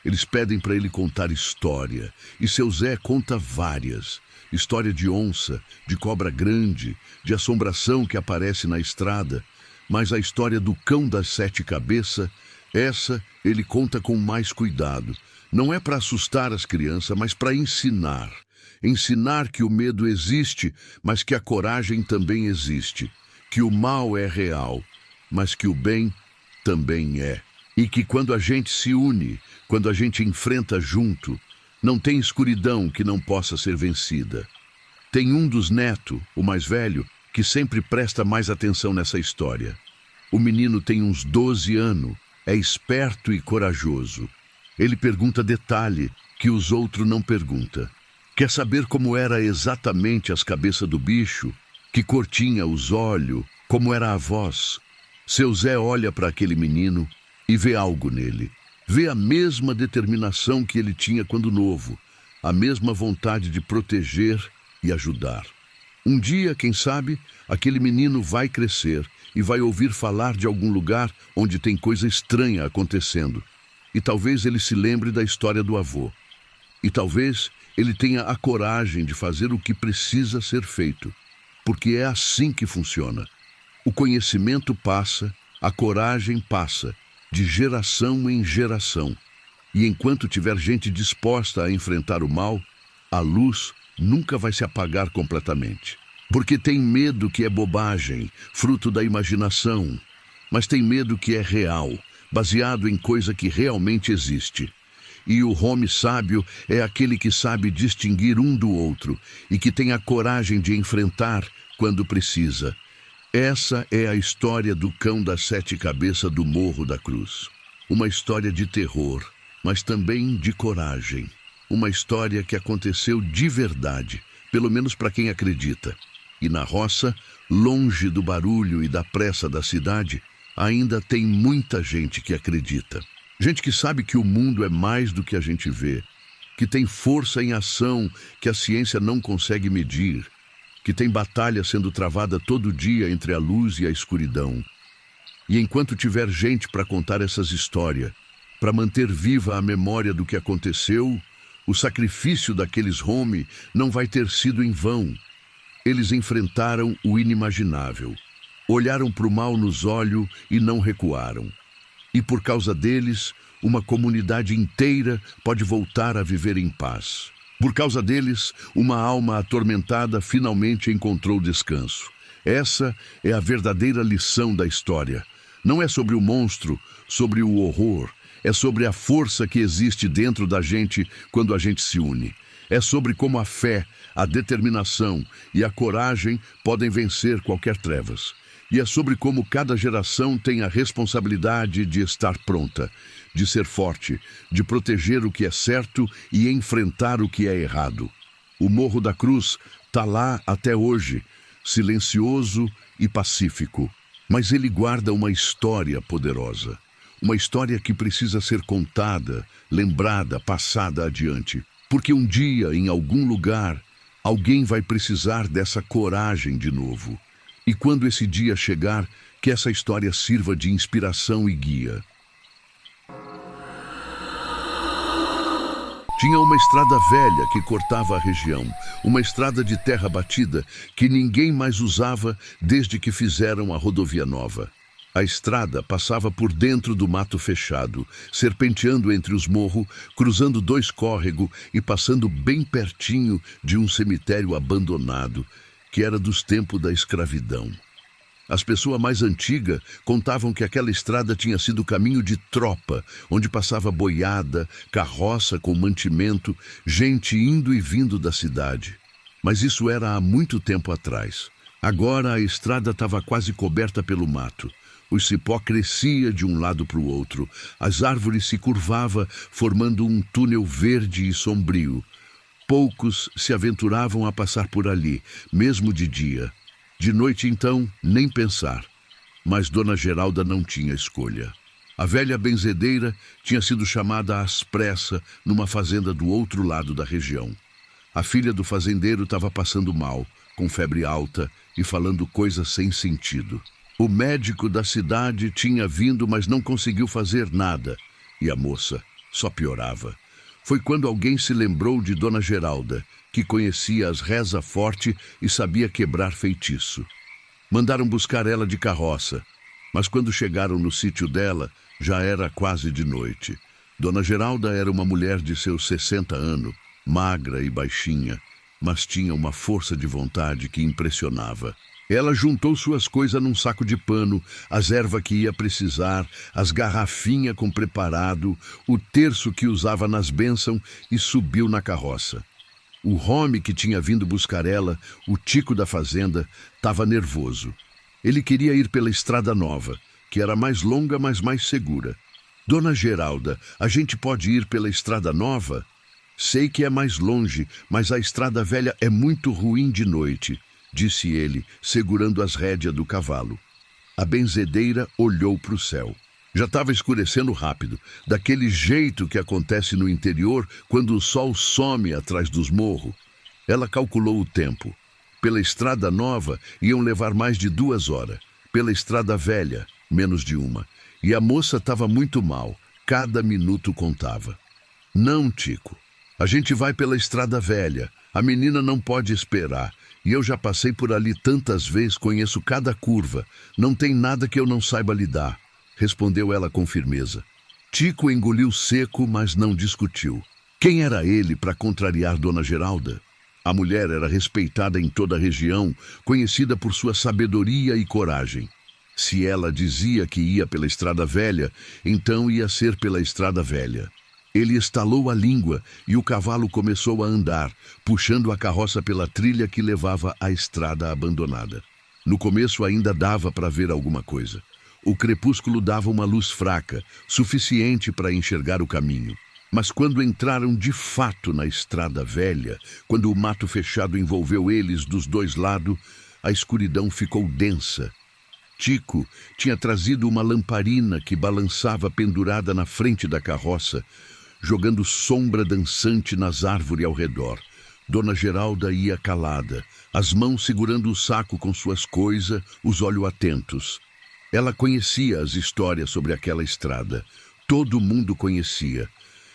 Eles pedem para ele contar história, e seu Zé conta várias. História de onça, de cobra grande, de assombração que aparece na estrada. Mas a história do cão das 7 cabeças, essa ele conta com mais cuidado. Não é para assustar as crianças, mas para ensinar. Ensinar que o medo existe, mas que a coragem também existe. Que o mal é real, mas que o bem também é. E que quando a gente se une, quando a gente enfrenta junto, não tem escuridão que não possa ser vencida. Tem um dos netos, o mais velho, que sempre presta mais atenção nessa história. O menino tem uns 12 anos, é esperto e corajoso. Ele pergunta detalhe que os outros não perguntam. Quer saber como era exatamente as cabeças do bicho, que cor tinha os olhos, como era a voz. Seu Zé olha para aquele menino e vê algo nele. Vê a mesma determinação que ele tinha quando novo, a mesma vontade de proteger e ajudar. Um dia, quem sabe, aquele menino vai crescer e vai ouvir falar de algum lugar onde tem coisa estranha acontecendo. E talvez ele se lembre da história do avô. E talvez ele tenha a coragem de fazer o que precisa ser feito, porque é assim que funciona. O conhecimento passa, a coragem passa, de geração em geração. E enquanto tiver gente disposta a enfrentar o mal, a luz nunca vai se apagar completamente. Porque tem medo que é bobagem, fruto da imaginação, mas tem medo que é real, baseado em coisa que realmente existe. E o homem sábio é aquele que sabe distinguir um do outro e que tem a coragem de enfrentar quando precisa. Essa é a história do cão das 7 cabeças do Morro da Cruz. Uma história de terror, mas também de coragem. Uma história que aconteceu de verdade, pelo menos para quem acredita. E na roça, longe do barulho e da pressa da cidade, ainda tem muita gente que acredita. Gente que sabe que o mundo é mais do que a gente vê, que tem força em ação que a ciência não consegue medir, que tem batalha sendo travada todo dia entre a luz e a escuridão. E enquanto tiver gente para contar essas histórias, para manter viva a memória do que aconteceu, o sacrifício daqueles homens não vai ter sido em vão. Eles enfrentaram o inimaginável, olharam para o mal nos olhos e não recuaram. E por causa deles, uma comunidade inteira pode voltar a viver em paz. Por causa deles, uma alma atormentada finalmente encontrou descanso. Essa é a verdadeira lição da história. Não é sobre o monstro, sobre o horror. É sobre a força que existe dentro da gente quando a gente se une. É sobre como a fé, a determinação e a coragem podem vencer qualquer trevas. E é sobre como cada geração tem a responsabilidade de estar pronta, de ser forte, de proteger o que é certo e enfrentar o que é errado. O Morro da Cruz está lá até hoje, silencioso e pacífico, mas ele guarda uma história poderosa. Uma história que precisa ser contada, lembrada, passada adiante. Porque um dia, em algum lugar, alguém vai precisar dessa coragem de novo. E quando esse dia chegar, que essa história sirva de inspiração e guia. Tinha uma estrada velha que cortava a região, uma estrada de terra batida que ninguém mais usava desde que fizeram a rodovia nova. A estrada passava por dentro do mato fechado, serpenteando entre os morros, cruzando 2 córregos e passando bem pertinho de um cemitério abandonado, que era dos tempos da escravidão. As pessoas mais antigas contavam que aquela estrada tinha sido caminho de tropa, onde passava boiada, carroça com mantimento, gente indo e vindo da cidade. Mas isso era há muito tempo atrás. Agora a estrada estava quase coberta pelo mato. O cipó crescia de um lado para o outro. As árvores se curvavam, formando um túnel verde e sombrio. Poucos se aventuravam a passar por ali, mesmo de dia. De noite, então, nem pensar. Mas Dona Geralda não tinha escolha. A velha benzedeira tinha sido chamada às pressas numa fazenda do outro lado da região. A filha do fazendeiro estava passando mal, com febre alta e falando coisas sem sentido. O médico da cidade tinha vindo, mas não conseguiu fazer nada, e a moça só piorava. Foi quando alguém se lembrou de Dona Geralda, que conhecia as reza forte e sabia quebrar feitiço. Mandaram buscar ela de carroça, mas quando chegaram no sítio dela, já era quase de noite. Dona Geralda era uma mulher de seus 60 anos, magra e baixinha, mas tinha uma força de vontade que impressionava. Ela juntou suas coisas num saco de pano, as ervas que ia precisar, as garrafinhas com preparado, o terço que usava nas bênçãos e subiu na carroça. O homem que tinha vindo buscar ela, o Tico da fazenda, estava nervoso. Ele queria ir pela estrada nova, que era mais longa, mas mais segura. Dona Geralda, a gente pode ir pela estrada nova? Sei que é mais longe, mas a estrada velha é muito ruim de noite, disse ele, segurando as rédeas do cavalo. A benzedeira olhou para o céu. Já estava escurecendo rápido, daquele jeito que acontece no interior quando o sol some atrás dos morros. Ela calculou o tempo. Pela estrada nova, iam levar mais de 2 horas. Pela estrada velha, menos de 1. E a moça estava muito mal. Cada minuto contava. Não, Tico. A gente vai pela estrada velha. A menina não pode esperar. E eu já passei por ali tantas vezes, conheço cada curva. Não tem nada que eu não saiba lidar, respondeu ela com firmeza. Tico engoliu seco, mas não discutiu. Quem era ele para contrariar Dona Geralda? A mulher era respeitada em toda a região, conhecida por sua sabedoria e coragem. Se ela dizia que ia pela estrada velha, então ia ser pela estrada velha. Ele estalou a língua e o cavalo começou a andar, puxando a carroça pela trilha que levava à estrada abandonada. No começo ainda dava para ver alguma coisa. O crepúsculo dava uma luz fraca, suficiente para enxergar o caminho. Mas quando entraram de fato na estrada velha, quando o mato fechado envolveu eles dos 2 lados, a escuridão ficou densa. Tico tinha trazido uma lamparina que balançava pendurada na frente da carroça, jogando sombra dançante nas árvores ao redor. Dona Geralda ia calada, as mãos segurando o saco com suas coisas, os olhos atentos. Ela conhecia as histórias sobre aquela estrada. Todo mundo conhecia.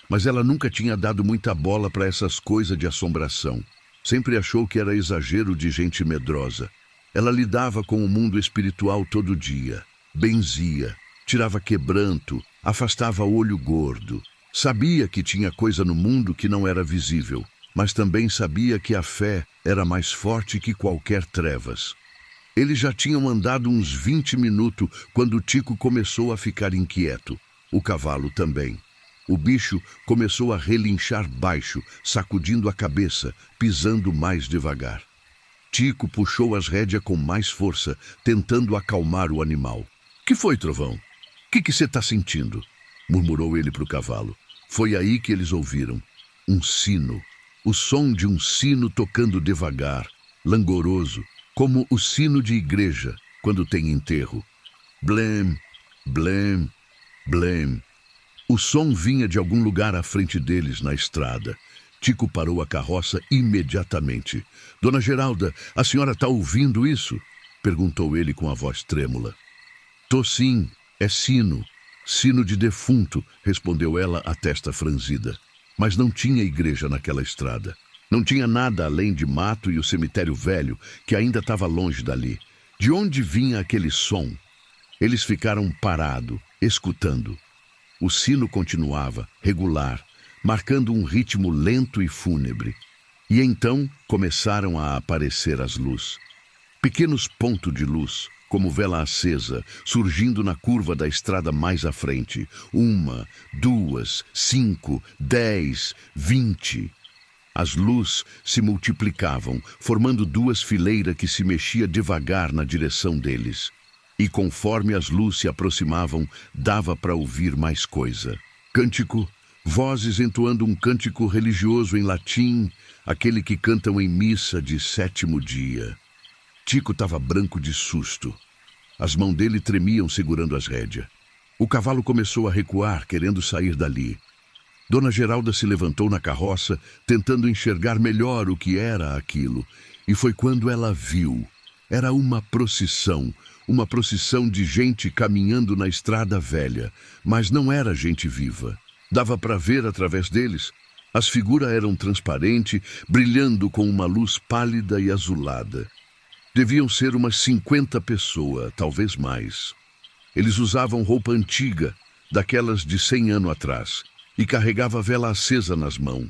Mas ela nunca tinha dado muita bola para essas coisas de assombração. Sempre achou que era exagero de gente medrosa. Ela lidava com o mundo espiritual todo dia. Benzia, tirava quebranto, afastava olho gordo. Sabia que tinha coisa no mundo que não era visível, mas também sabia que a fé era mais forte que qualquer trevas. Eles já tinham andado uns 20 minutos quando Tico começou a ficar inquieto. O cavalo também. O bicho começou a relinchar baixo, sacudindo a cabeça, pisando mais devagar. Tico puxou as rédeas com mais força, tentando acalmar o animal. — Que foi, Trovão? Que você está sentindo? Murmurou ele para o cavalo. Foi aí que eles ouviram. Um sino. O som de um sino tocando devagar, langoroso, como o sino de igreja, quando tem enterro. Blém, blém, blém. O som vinha de algum lugar à frente deles na estrada. Tico parou a carroça imediatamente. — Dona Geralda, a senhora está ouvindo isso? Perguntou ele com a voz trêmula. — Tô sim, é sino. Sino de defunto, respondeu ela, a testa franzida. Mas não tinha igreja naquela estrada. Não tinha nada além de mato e o cemitério velho, que ainda estava longe dali. De onde vinha aquele som? Eles ficaram parados, escutando. O sino continuava, regular, marcando um ritmo lento e fúnebre. E então começaram a aparecer as luzes. Pequenos pontos de luz, como vela acesa, surgindo na curva da estrada mais à frente. 1, 2, 5, 10, 20. As luzes se multiplicavam, formando 2 fileiras que se mexiam devagar na direção deles. E conforme as luzes se aproximavam, dava para ouvir mais coisa. Cântico, vozes entoando um cântico religioso em latim, aquele que cantam em missa de 7º dia. Tico estava branco de susto. As mãos dele tremiam segurando as rédeas. O cavalo começou a recuar, querendo sair dali. Dona Geralda se levantou na carroça, tentando enxergar melhor o que era aquilo. E foi quando ela viu. Era uma procissão de gente caminhando na estrada velha, mas não era gente viva. Dava para ver através deles. As figuras eram transparentes, brilhando com uma luz pálida e azulada. Deviam ser umas 50 pessoas, talvez mais. Eles usavam roupa antiga, daquelas de 100 anos atrás, e carregava a vela acesa nas mãos.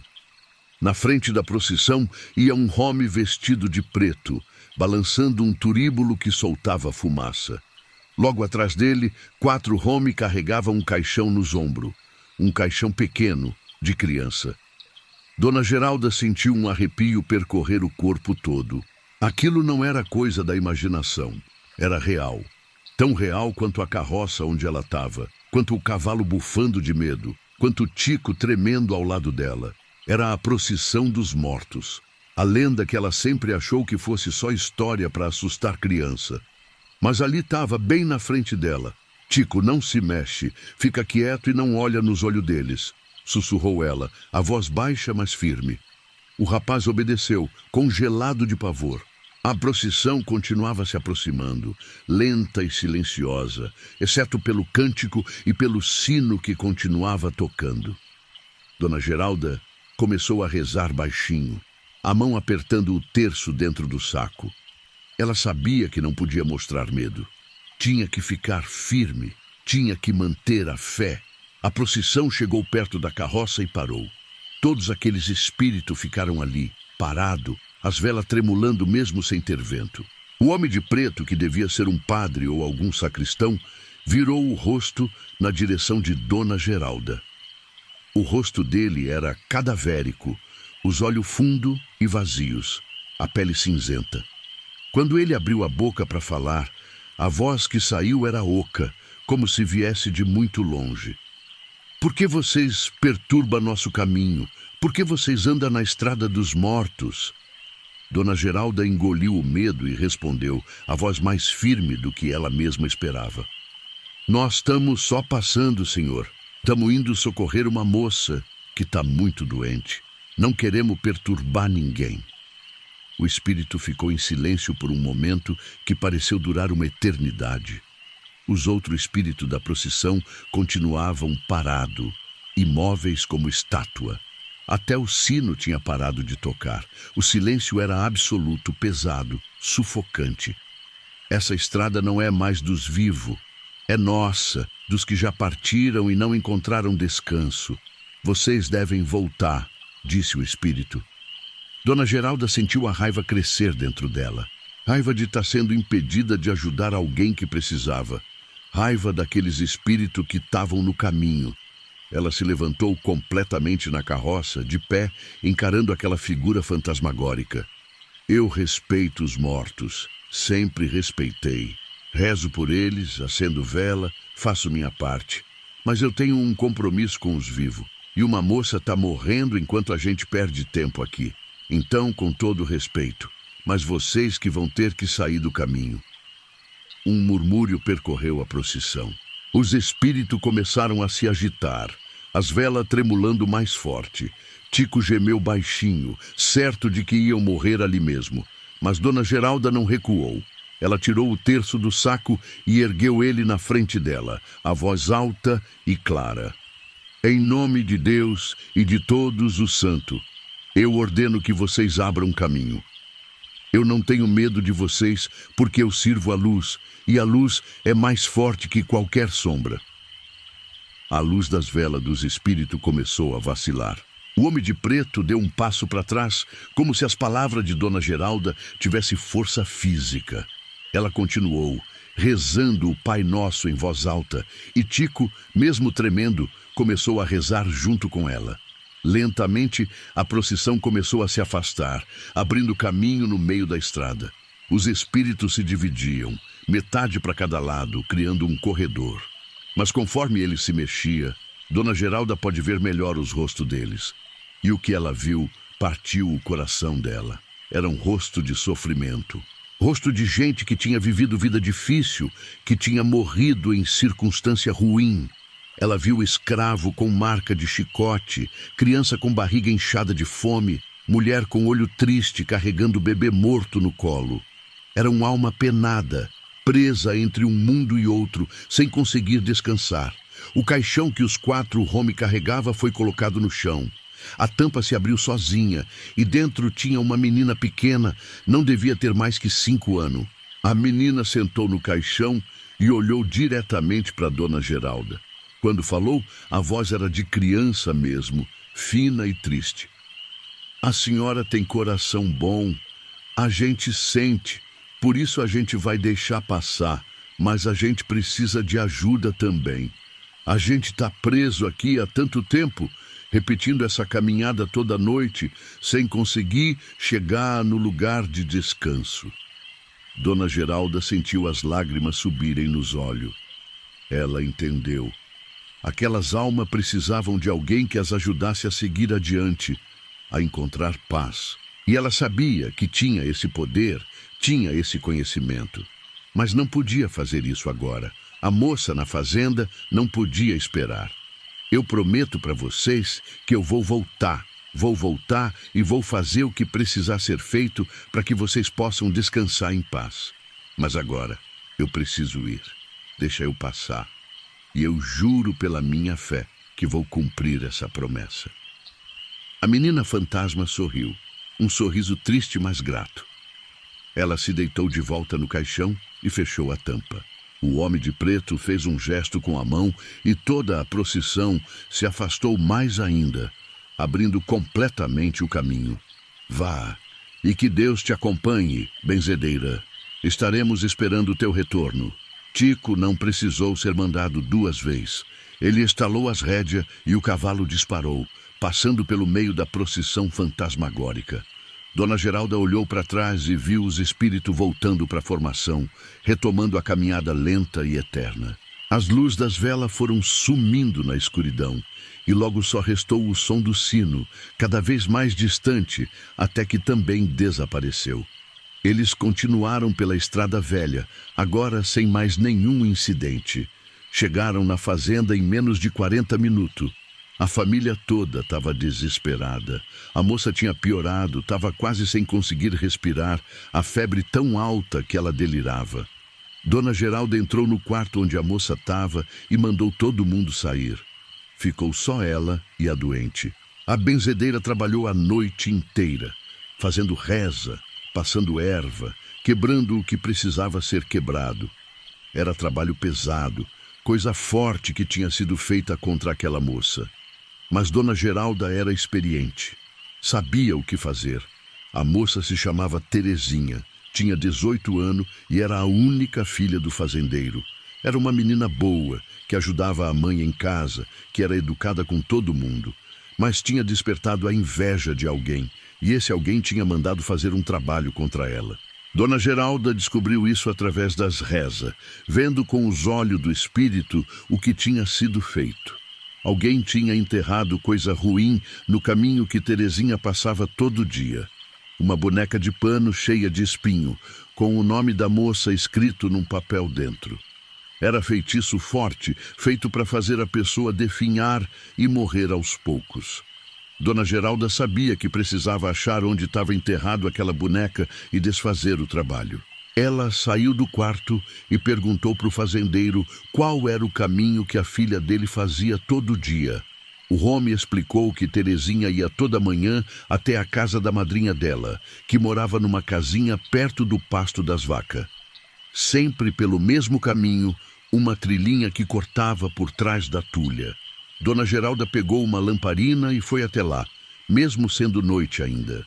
Na frente da procissão ia um homem vestido de preto, balançando um turíbulo que soltava fumaça. Logo atrás dele, 4 homens carregavam um caixão nos ombros, um caixão pequeno, de criança. Dona Geralda sentiu um arrepio percorrer o corpo todo. Aquilo não era coisa da imaginação, era real. Tão real quanto a carroça onde ela estava, quanto o cavalo bufando de medo, quanto o Tico tremendo ao lado dela. Era a procissão dos mortos. A lenda que ela sempre achou que fosse só história para assustar criança. Mas ali estava, bem na frente dela. Tico, não se mexe, fica quieto e não olha nos olhos deles, sussurrou ela, a voz baixa, mas firme. O rapaz obedeceu, congelado de pavor. A procissão continuava se aproximando, lenta e silenciosa, exceto pelo cântico e pelo sino que continuava tocando. Dona Geralda começou a rezar baixinho, a mão apertando o terço dentro do saco. Ela sabia que não podia mostrar medo. Tinha que ficar firme, tinha que manter a fé. A procissão chegou perto da carroça e parou. Todos aqueles espíritos ficaram ali, parado, as velas tremulando mesmo sem ter vento. O homem de preto, que devia ser um padre ou algum sacristão, virou o rosto na direção de Dona Geralda. O rosto dele era cadavérico, os olhos fundos e vazios, a pele cinzenta. Quando ele abriu a boca para falar, a voz que saiu era oca, como se viesse de muito longe. Por que vocês perturbam nosso caminho? Por que vocês andam na estrada dos mortos? Dona Geralda engoliu o medo e respondeu, a voz mais firme do que ela mesma esperava. Nós estamos só passando, senhor. Estamos indo socorrer uma moça que está muito doente. Não queremos perturbar ninguém. O espírito ficou em silêncio por um momento que pareceu durar uma eternidade. Os outros espíritos da procissão continuavam parados, imóveis como estátua. Até o sino tinha parado de tocar. O silêncio era absoluto, pesado, sufocante. Essa estrada não é mais dos vivos. É nossa, dos que já partiram e não encontraram descanso. Vocês devem voltar, disse o espírito. Dona Geralda sentiu a raiva crescer dentro dela. Raiva de estar sendo impedida de ajudar alguém que precisava. Raiva daqueles espíritos que estavam no caminho. Ela se levantou completamente na carroça, de pé, encarando aquela figura fantasmagórica. Eu respeito os mortos, sempre respeitei. Rezo por eles, acendo vela, faço minha parte. Mas eu tenho um compromisso com os vivos. E uma moça está morrendo enquanto a gente perde tempo aqui. Então, com todo respeito, mas vocês que vão ter que sair do caminho. Um murmúrio percorreu a procissão. Os espíritos começaram a se agitar, as velas tremulando mais forte. Tico gemeu baixinho, certo de que iam morrer ali mesmo. Mas Dona Geralda não recuou. Ela tirou o terço do saco e ergueu ele na frente dela, a voz alta e clara. Em nome de Deus e de todos os santos, eu ordeno que vocês abram caminho. Eu não tenho medo de vocês porque eu sirvo a luz, e a luz é mais forte que qualquer sombra. A luz das velas dos espíritos começou a vacilar. O homem de preto deu um passo para trás, como se as palavras de Dona Geralda tivessem força física. Ela continuou, rezando o Pai Nosso em voz alta, e Tico, mesmo tremendo, começou a rezar junto com ela. Lentamente, a procissão começou a se afastar, abrindo caminho no meio da estrada. Os espíritos se dividiam, metade para cada lado, criando um corredor. Mas conforme ele se mexia, Dona Geralda pode ver melhor os rostos deles. E o que ela viu partiu o coração dela. Era um rosto de sofrimento. Rosto de gente que tinha vivido vida difícil, que tinha morrido em circunstância ruim. Ela viu escravo com marca de chicote, criança com barriga inchada de fome, mulher com olho triste carregando bebê morto no colo. Era uma alma penada, presa entre um mundo e outro, sem conseguir descansar. O caixão que os 4 Home carregava foi colocado no chão. A tampa se abriu sozinha e dentro tinha uma menina pequena, não devia ter mais que 5 anos. A menina sentou no caixão e olhou diretamente para Dona Geralda. Quando falou, a voz era de criança mesmo, fina e triste. A senhora tem coração bom, a gente sente, por isso a gente vai deixar passar, mas a gente precisa de ajuda também. A gente está preso aqui há tanto tempo, repetindo essa caminhada toda noite, sem conseguir chegar no lugar de descanso. Dona Geralda sentiu as lágrimas subirem nos olhos. Ela entendeu. Aquelas almas precisavam de alguém que as ajudasse a seguir adiante, a encontrar paz. E ela sabia que tinha esse poder, tinha esse conhecimento. Mas não podia fazer isso agora. A moça na fazenda não podia esperar. Eu prometo para vocês que eu vou voltar. Vou voltar e vou fazer o que precisar ser feito para que vocês possam descansar em paz. Mas agora eu preciso ir. Deixa eu passar. E eu juro pela minha fé que vou cumprir essa promessa. A menina fantasma sorriu, um sorriso triste, mas grato. Ela se deitou de volta no caixão e fechou a tampa. O homem de preto fez um gesto com a mão e toda a procissão se afastou mais ainda, abrindo completamente o caminho. Vá, e que Deus te acompanhe, benzedeira. Estaremos esperando o teu retorno. Tico não precisou ser mandado 2 vezes. Ele estalou as rédeas e o cavalo disparou, passando pelo meio da procissão fantasmagórica. Dona Geralda olhou para trás e viu os espíritos voltando para a formação, retomando a caminhada lenta e eterna. As luzes das velas foram sumindo na escuridão, e logo só restou o som do sino, cada vez mais distante, até que também desapareceu. Eles continuaram pela estrada velha, agora sem mais nenhum incidente. Chegaram na fazenda em menos de 40 minutos. A família toda estava desesperada. A moça tinha piorado, estava quase sem conseguir respirar, a febre tão alta que ela delirava. Dona Geralda entrou no quarto onde a moça estava e mandou todo mundo sair. Ficou só ela e a doente. A benzedeira trabalhou a noite inteira, fazendo reza, passando erva, quebrando o que precisava ser quebrado. Era trabalho pesado, coisa forte que tinha sido feita contra aquela moça. Mas Dona Geralda era experiente, sabia o que fazer. A moça se chamava Terezinha, tinha 18 anos e era a única filha do fazendeiro. Era uma menina boa, que ajudava a mãe em casa, que era educada com todo mundo. Mas tinha despertado a inveja de alguém, e esse alguém tinha mandado fazer um trabalho contra ela. Dona Geralda descobriu isso através das rezas, vendo com os olhos do espírito o que tinha sido feito. Alguém tinha enterrado coisa ruim no caminho que Terezinha passava todo dia. Uma boneca de pano cheia de espinho, com o nome da moça escrito num papel dentro. Era feitiço forte, feito para fazer a pessoa definhar e morrer aos poucos. Dona Geralda sabia que precisava achar onde estava enterrado aquela boneca e desfazer o trabalho. Ela saiu do quarto e perguntou para o fazendeiro qual era o caminho que a filha dele fazia todo dia. O homem explicou que Terezinha ia toda manhã até a casa da madrinha dela, que morava numa casinha perto do pasto das vacas. Sempre pelo mesmo caminho, uma trilhinha que cortava por trás da tulha. Dona Geralda pegou uma lamparina e foi até lá, mesmo sendo noite ainda.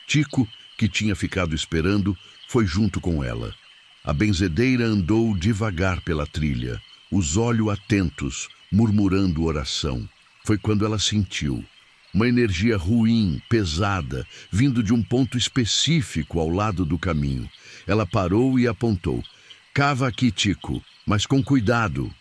Tico, que tinha ficado esperando, foi junto com ela. A benzedeira andou devagar pela trilha, os olhos atentos, murmurando oração. Foi quando ela sentiu uma energia ruim, pesada, vindo de um ponto específico ao lado do caminho. Ela parou e apontou. Cava aqui, Tico, mas com cuidado.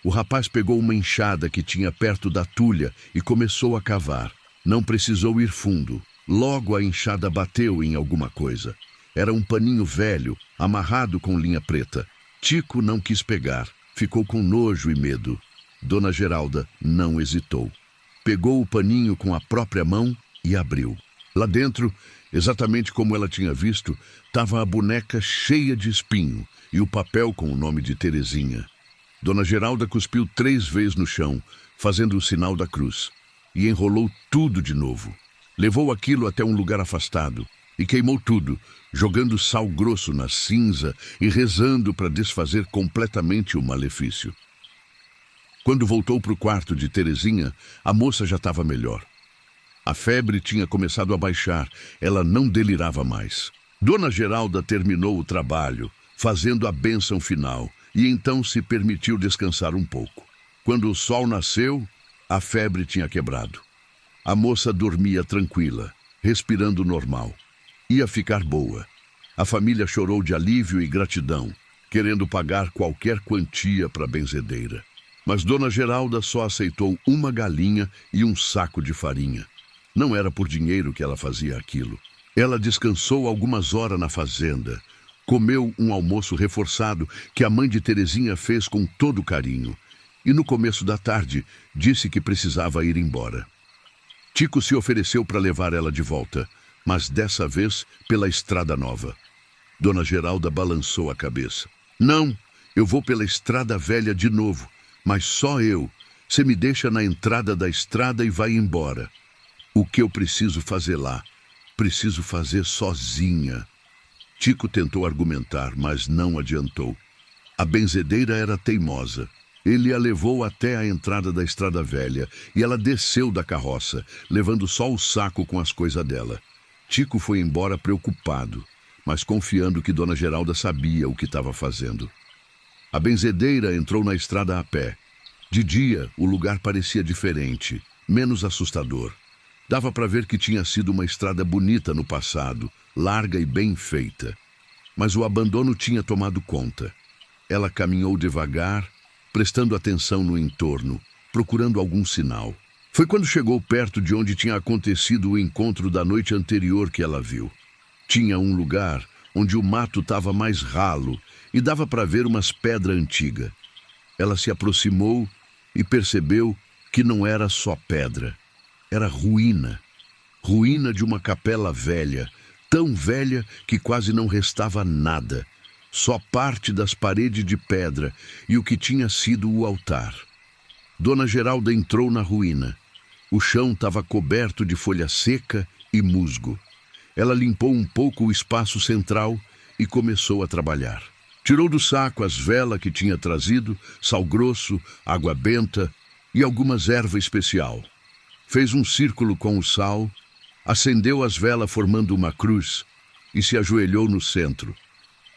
O rapaz pegou uma enxada que tinha perto da tulha e começou a cavar. Não precisou ir fundo. Logo a enxada bateu em alguma coisa. Era um paninho velho, amarrado com linha preta. Tico não quis pegar. Ficou com nojo e medo. Dona Geralda não hesitou. Pegou o paninho com a própria mão e abriu. Lá dentro Exatamente como ela tinha visto, estava a boneca cheia de espinho e o papel com o nome de Terezinha. Dona Geralda cuspiu 3 vezes no chão, fazendo o sinal da cruz, e enrolou tudo de novo. Levou aquilo até um lugar afastado e queimou tudo, jogando sal grosso na cinza e rezando para desfazer completamente o malefício. Quando voltou para o quarto de Terezinha, a moça já estava melhor. A febre tinha começado a baixar, ela não delirava mais. Dona Geralda terminou o trabalho, fazendo a bênção final, e então se permitiu descansar um pouco. Quando o sol nasceu, a febre tinha quebrado. A moça dormia tranquila, respirando normal. Ia ficar boa. A família chorou de alívio e gratidão, querendo pagar qualquer quantia para a benzedeira. Mas Dona Geralda só aceitou uma galinha e um saco de farinha. Não era por dinheiro que ela fazia aquilo. Ela descansou algumas horas na fazenda, comeu um almoço reforçado que a mãe de Terezinha fez com todo carinho, e no começo da tarde disse que precisava ir embora. Tico se ofereceu para levar ela de volta, mas dessa vez pela estrada nova. Dona Geralda balançou a cabeça. Não, eu vou pela estrada velha de novo, mas só eu. Você me deixa na entrada da estrada e vai embora. O que eu preciso fazer lá? Preciso fazer sozinha. Tico tentou argumentar, mas não adiantou. A benzedeira era teimosa. Ele a levou até a entrada da estrada velha e ela desceu da carroça, levando só o saco com as coisas dela. Tico foi embora preocupado, mas confiando que Dona Geralda sabia o que estava fazendo. A benzedeira entrou na estrada a pé. De dia, o lugar parecia diferente, menos assustador. Dava para ver que tinha sido uma estrada bonita no passado, larga e bem feita. Mas o abandono tinha tomado conta. Ela caminhou devagar, prestando atenção no entorno, procurando algum sinal. Foi quando chegou perto de onde tinha acontecido o encontro da noite anterior que ela viu. Tinha um lugar onde o mato estava mais ralo e dava para ver umas pedras antigas. Ela se aproximou e percebeu que não era só pedra. Era ruína. Ruína de uma capela velha, tão velha que quase não restava nada. Só parte das paredes de pedra e o que tinha sido o altar. Dona Geralda entrou na ruína. O chão estava coberto de folha seca e musgo. Ela limpou um pouco o espaço central e começou a trabalhar. Tirou do saco as velas que tinha trazido, sal grosso, água benta e algumas ervas especial. Fez um círculo com o sal, acendeu as velas formando uma cruz e se ajoelhou no centro.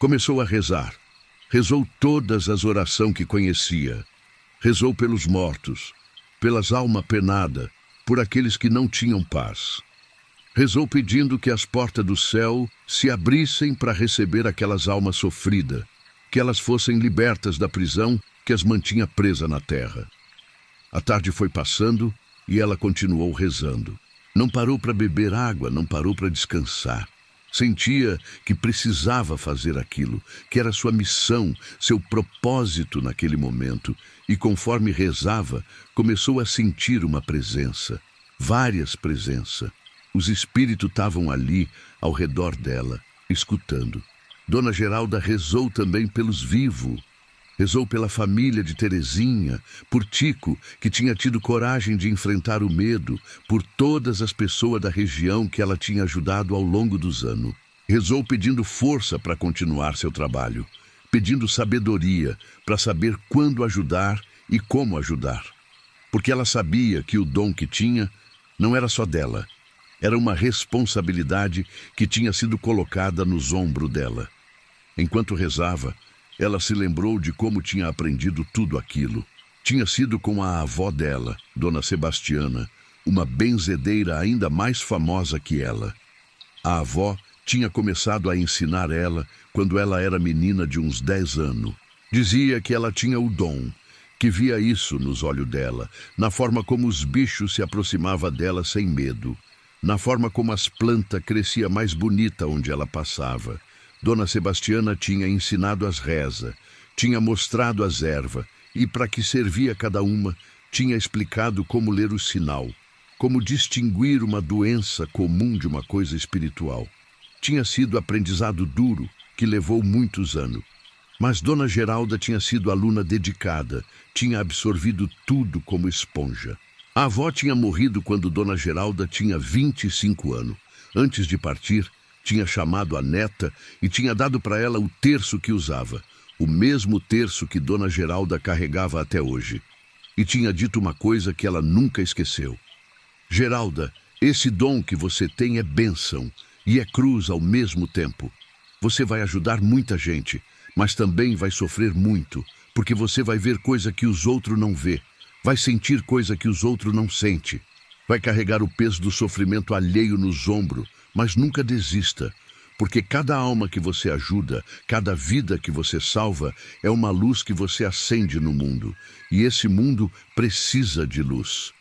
Começou a rezar. Rezou todas as orações que conhecia. Rezou pelos mortos, pelas almas penadas, por aqueles que não tinham paz. Rezou pedindo que as portas do céu se abrissem para receber aquelas almas sofridas, que elas fossem libertas da prisão que as mantinha presas na terra. A tarde foi passando e ela continuou rezando. Não parou para beber água, não parou para descansar. Sentia que precisava fazer aquilo, que era sua missão, seu propósito naquele momento. E conforme rezava, começou a sentir uma presença, várias presenças. Os espíritos estavam ali, ao redor dela, escutando. Dona Geralda rezou também pelos vivos. Rezou pela família de Terezinha, por Tico, que tinha tido coragem de enfrentar o medo, por todas as pessoas da região que ela tinha ajudado ao longo dos anos. Rezou pedindo força para continuar seu trabalho, pedindo sabedoria para saber quando ajudar e como ajudar. Porque ela sabia que o dom que tinha não era só dela, era uma responsabilidade que tinha sido colocada nos ombros dela. Enquanto rezava, ela se lembrou de como tinha aprendido tudo aquilo. Tinha sido com a avó dela, Dona Sebastiana, uma benzedeira ainda mais famosa que ela. A avó tinha começado a ensinar ela quando ela era menina de uns 10 anos. Dizia que ela tinha o dom, que via isso nos olhos dela, na forma como os bichos se aproximavam dela sem medo, na forma como as plantas cresciam mais bonita onde ela passava. Dona Sebastiana tinha ensinado as rezas, tinha mostrado as ervas e, para que servia cada uma, tinha explicado como ler o sinal. como distinguir uma doença comum de uma coisa espiritual. Tinha sido aprendizado duro, que levou muitos anos. Mas Dona Geralda tinha sido aluna dedicada, tinha absorvido tudo como esponja. A avó tinha morrido quando Dona Geralda tinha 25 anos. Antes de partir, tinha chamado a neta e tinha dado para ela o terço que usava, o mesmo terço que Dona Geralda carregava até hoje. E tinha dito uma coisa que ela nunca esqueceu. Geralda, esse dom que você tem é bênção e é cruz ao mesmo tempo. Você vai ajudar muita gente, mas também vai sofrer muito, porque você vai ver coisa que os outros não vê, vai sentir coisa que os outros não sente, vai carregar o peso do sofrimento alheio nos ombros, mas nunca desista, porque cada alma que você ajuda, cada vida que você salva, é uma luz que você acende no mundo, e esse mundo precisa de luz.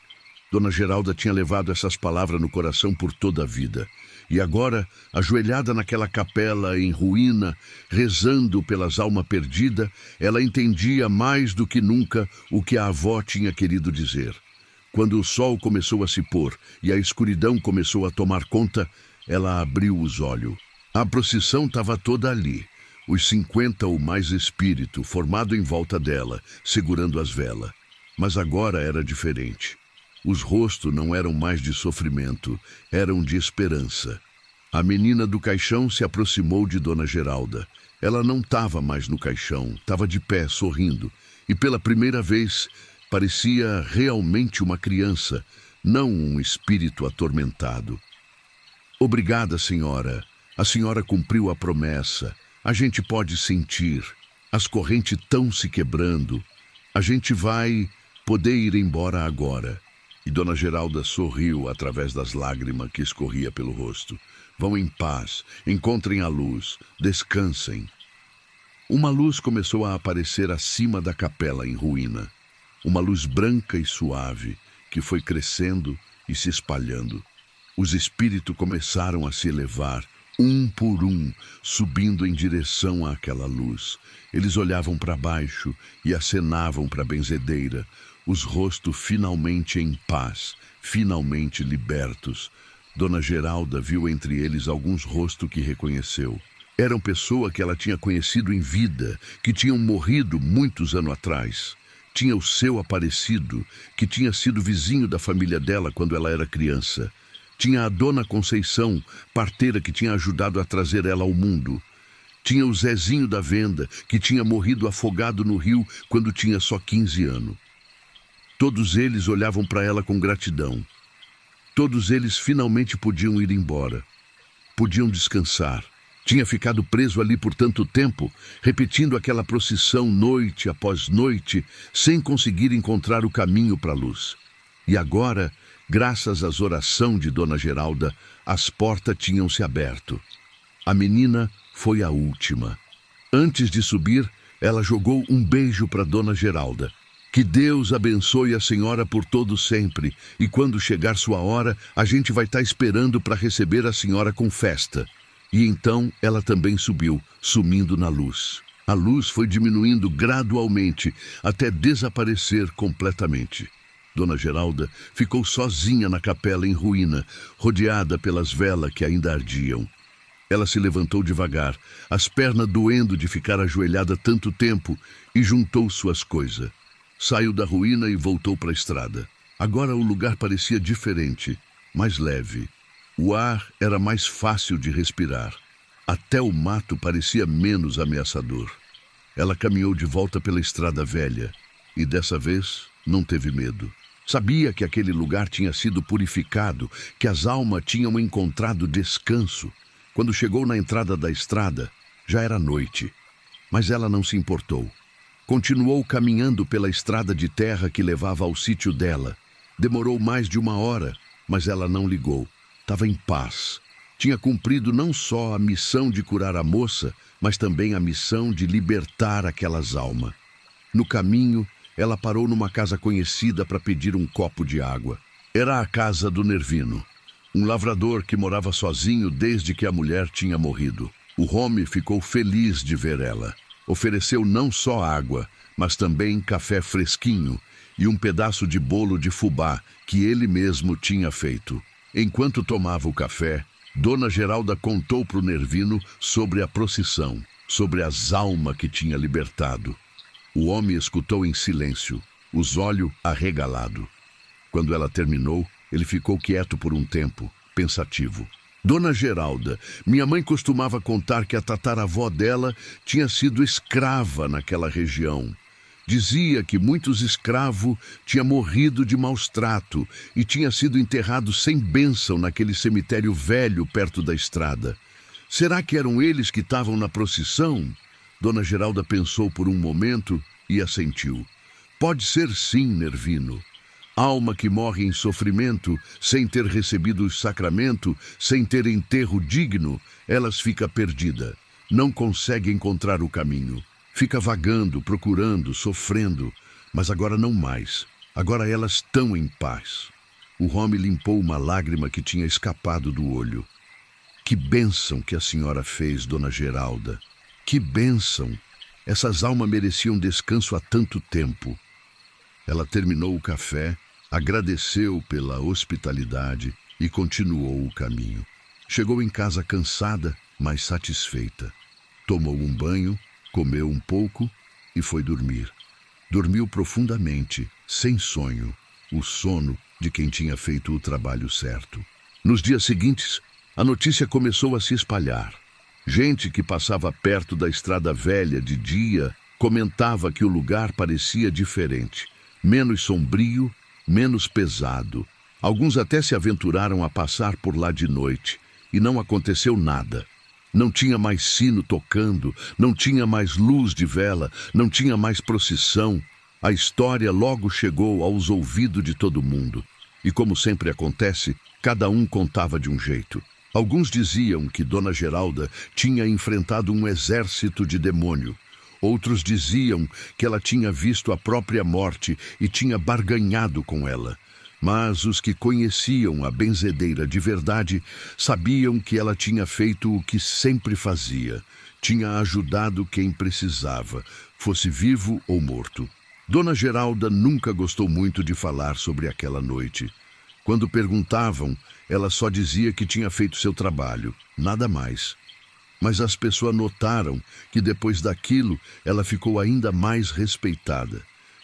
Dona Geralda tinha levado essas palavras no coração por toda a vida. E agora, ajoelhada naquela capela em ruína, rezando pelas almas perdidas, ela entendia mais do que nunca o que a avó tinha querido dizer. Quando o sol começou a se pôr e a escuridão começou a tomar conta, ela abriu os olhos. A procissão estava toda ali, os 50 ou mais espíritos formados em volta dela, segurando as velas. Mas agora era diferente. Os rostos não eram mais de sofrimento, eram de esperança. A menina do caixão se aproximou de Dona Geralda. Ela não estava mais no caixão, estava de pé, sorrindo. E pela primeira vez, parecia realmente uma criança, não um espírito atormentado. Obrigada, senhora. A senhora cumpriu a promessa. A gente pode sentir. As correntes estão se quebrando. A gente vai poder ir embora agora. E Dona Geralda sorriu através das lágrimas que escorria pelo rosto. Vão em paz, encontrem a luz, descansem. Uma luz começou a aparecer acima da capela em ruína. Uma luz branca e suave, que foi crescendo e se espalhando. Os espíritos começaram a se elevar, um por um, subindo em direção àquela luz. Eles olhavam para baixo e acenavam para a benzedeira, os rostos finalmente em paz, finalmente libertos. Dona Geralda viu entre eles alguns rostos que reconheceu. Eram pessoas que ela tinha conhecido em vida, que tinham morrido muitos anos atrás. Tinha o seu Aparecido, que tinha sido vizinho da família dela quando ela era criança. Tinha a Dona Conceição, parteira que tinha ajudado a trazer ela ao mundo. Tinha o Zezinho da Venda, que tinha morrido afogado no rio quando tinha só 15 anos. Todos eles olhavam para ela com gratidão. Todos eles finalmente podiam ir embora. Podiam descansar. Tinha ficado preso ali por tanto tempo, repetindo aquela procissão noite após noite, sem conseguir encontrar o caminho para a luz. E agora, graças às orações de Dona Geralda, as portas tinham se aberto. A menina foi a última. Antes de subir, ela jogou um beijo para Dona Geralda. Que Deus abençoe a senhora por todo sempre, e quando chegar sua hora, a gente vai estar esperando para receber a senhora com festa. E então ela também subiu, sumindo na luz. A luz foi diminuindo gradualmente, até desaparecer completamente. Dona Geralda ficou sozinha na capela em ruína, rodeada pelas velas que ainda ardiam. Ela se levantou devagar, as pernas doendo de ficar ajoelhada tanto tempo, e juntou suas coisas. Saiu da ruína e voltou para a estrada. Agora o lugar parecia diferente, mais leve. O ar era mais fácil de respirar. Até o mato parecia menos ameaçador. Ela caminhou de volta pela estrada velha e dessa vez não teve medo. Sabia que aquele lugar tinha sido purificado, que as almas tinham encontrado descanso. Quando chegou na entrada da estrada, já era noite, mas ela não se importou. Continuou caminhando pela estrada de terra que levava ao sítio dela. Demorou mais de 1 hora, mas ela não ligou. Estava em paz. Tinha cumprido não só a missão de curar a moça, mas também a missão de libertar aquelas almas. No caminho, ela parou numa casa conhecida para pedir um copo de água. Era a casa do Nervino, um lavrador que morava sozinho desde que a mulher tinha morrido. O homem ficou feliz de ver ela. Ofereceu não só água, mas também café fresquinho, e um pedaço de bolo de fubá que ele mesmo tinha feito. Enquanto tomava o café, Dona Geralda contou para o Nervino sobre a procissão, sobre as almas que tinha libertado. O homem escutou em silêncio, os olhos arregalados. Quando ela terminou, ele ficou quieto por um tempo, pensativo. Dona Geralda, minha mãe costumava contar que a tataravó dela tinha sido escrava naquela região. Dizia que muitos escravos tinham morrido de maus trato e tinha sido enterrado sem bênção naquele cemitério velho perto da estrada. Será que eram eles que estavam na procissão? Dona Geralda pensou por um momento e assentiu. Pode ser sim, Nervino. Alma que morre em sofrimento, sem ter recebido o sacramento, sem ter enterro digno, elas fica perdida, não consegue encontrar o caminho. Fica vagando, procurando, sofrendo, mas agora não mais. Agora elas estão em paz. O homem limpou uma lágrima que tinha escapado do olho. Que bênção que a senhora fez, Dona Geralda. Que bênção! Essas almas mereciam descanso há tanto tempo. Ela terminou o café, agradeceu pela hospitalidade e continuou o caminho. Chegou em casa cansada, mas satisfeita. Tomou um banho, comeu um pouco e foi dormir. Dormiu profundamente, sem sonho, o sono de quem tinha feito o trabalho certo. Nos dias seguintes, a notícia começou a se espalhar. Gente que passava perto da estrada velha de dia comentava que o lugar parecia diferente, menos sombrio, menos pesado. Alguns até se aventuraram a passar por lá de noite, e não aconteceu nada. Não tinha mais sino tocando, não tinha mais luz de vela, não tinha mais procissão. A história logo chegou aos ouvidos de todo mundo. E como sempre acontece, cada um contava de um jeito. Alguns diziam que Dona Geralda tinha enfrentado um exército de demônio. Outros diziam que ela tinha visto a própria morte e tinha barganhado com ela. Mas os que conheciam a benzedeira de verdade sabiam que ela tinha feito o que sempre fazia. Tinha ajudado quem precisava, fosse vivo ou morto. Dona Geralda nunca gostou muito de falar sobre aquela noite. Quando perguntavam, ela só dizia que tinha feito seu trabalho, nada mais. Mas as pessoas notaram que depois daquilo ela ficou ainda mais respeitada.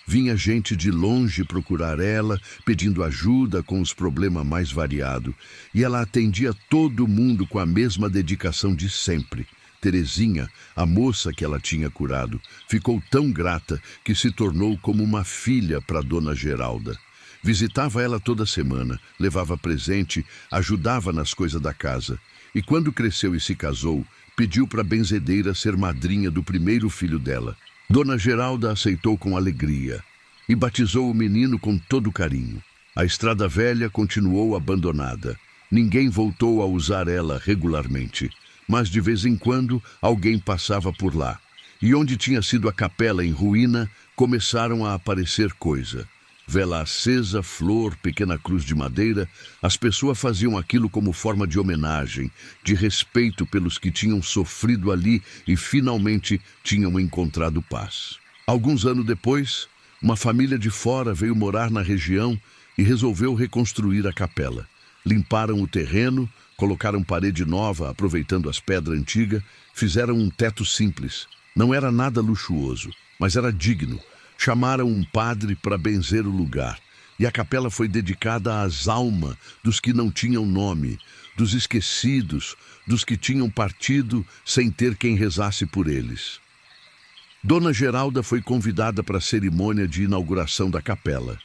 Vinha gente de longe procurar ela, pedindo ajuda com os problemas mais variados, e ela atendia todo mundo com a mesma dedicação de sempre. Terezinha, a moça que ela tinha curado, ficou tão grata que se tornou como uma filha para Dona Geralda. Visitava ela toda semana, levava presente, ajudava nas coisas da casa. E quando cresceu e se casou, pediu para a benzedeira ser madrinha do primeiro filho dela. Dona Geralda aceitou com alegria e batizou o menino com todo carinho. A estrada velha continuou abandonada. Ninguém voltou a usar ela regularmente, mas de vez em quando alguém passava por lá. E onde tinha sido a capela em ruína, começaram a aparecer coisas. Vela acesa, flor, pequena cruz de madeira, as pessoas faziam aquilo como forma de homenagem, de respeito pelos que tinham sofrido ali e finalmente tinham encontrado paz. Alguns anos depois, uma família de fora veio morar na região e resolveu reconstruir a capela. Limparam o terreno, colocaram parede nova, aproveitando as pedras antigas, fizeram um teto simples. Não era nada luxuoso, mas era digno. Chamaram um padre para benzer o lugar, e a capela foi dedicada às almas dos que não tinham nome, dos esquecidos, dos que tinham partido sem ter quem rezasse por eles. Dona Geralda foi convidada para a cerimônia de inauguração da capela.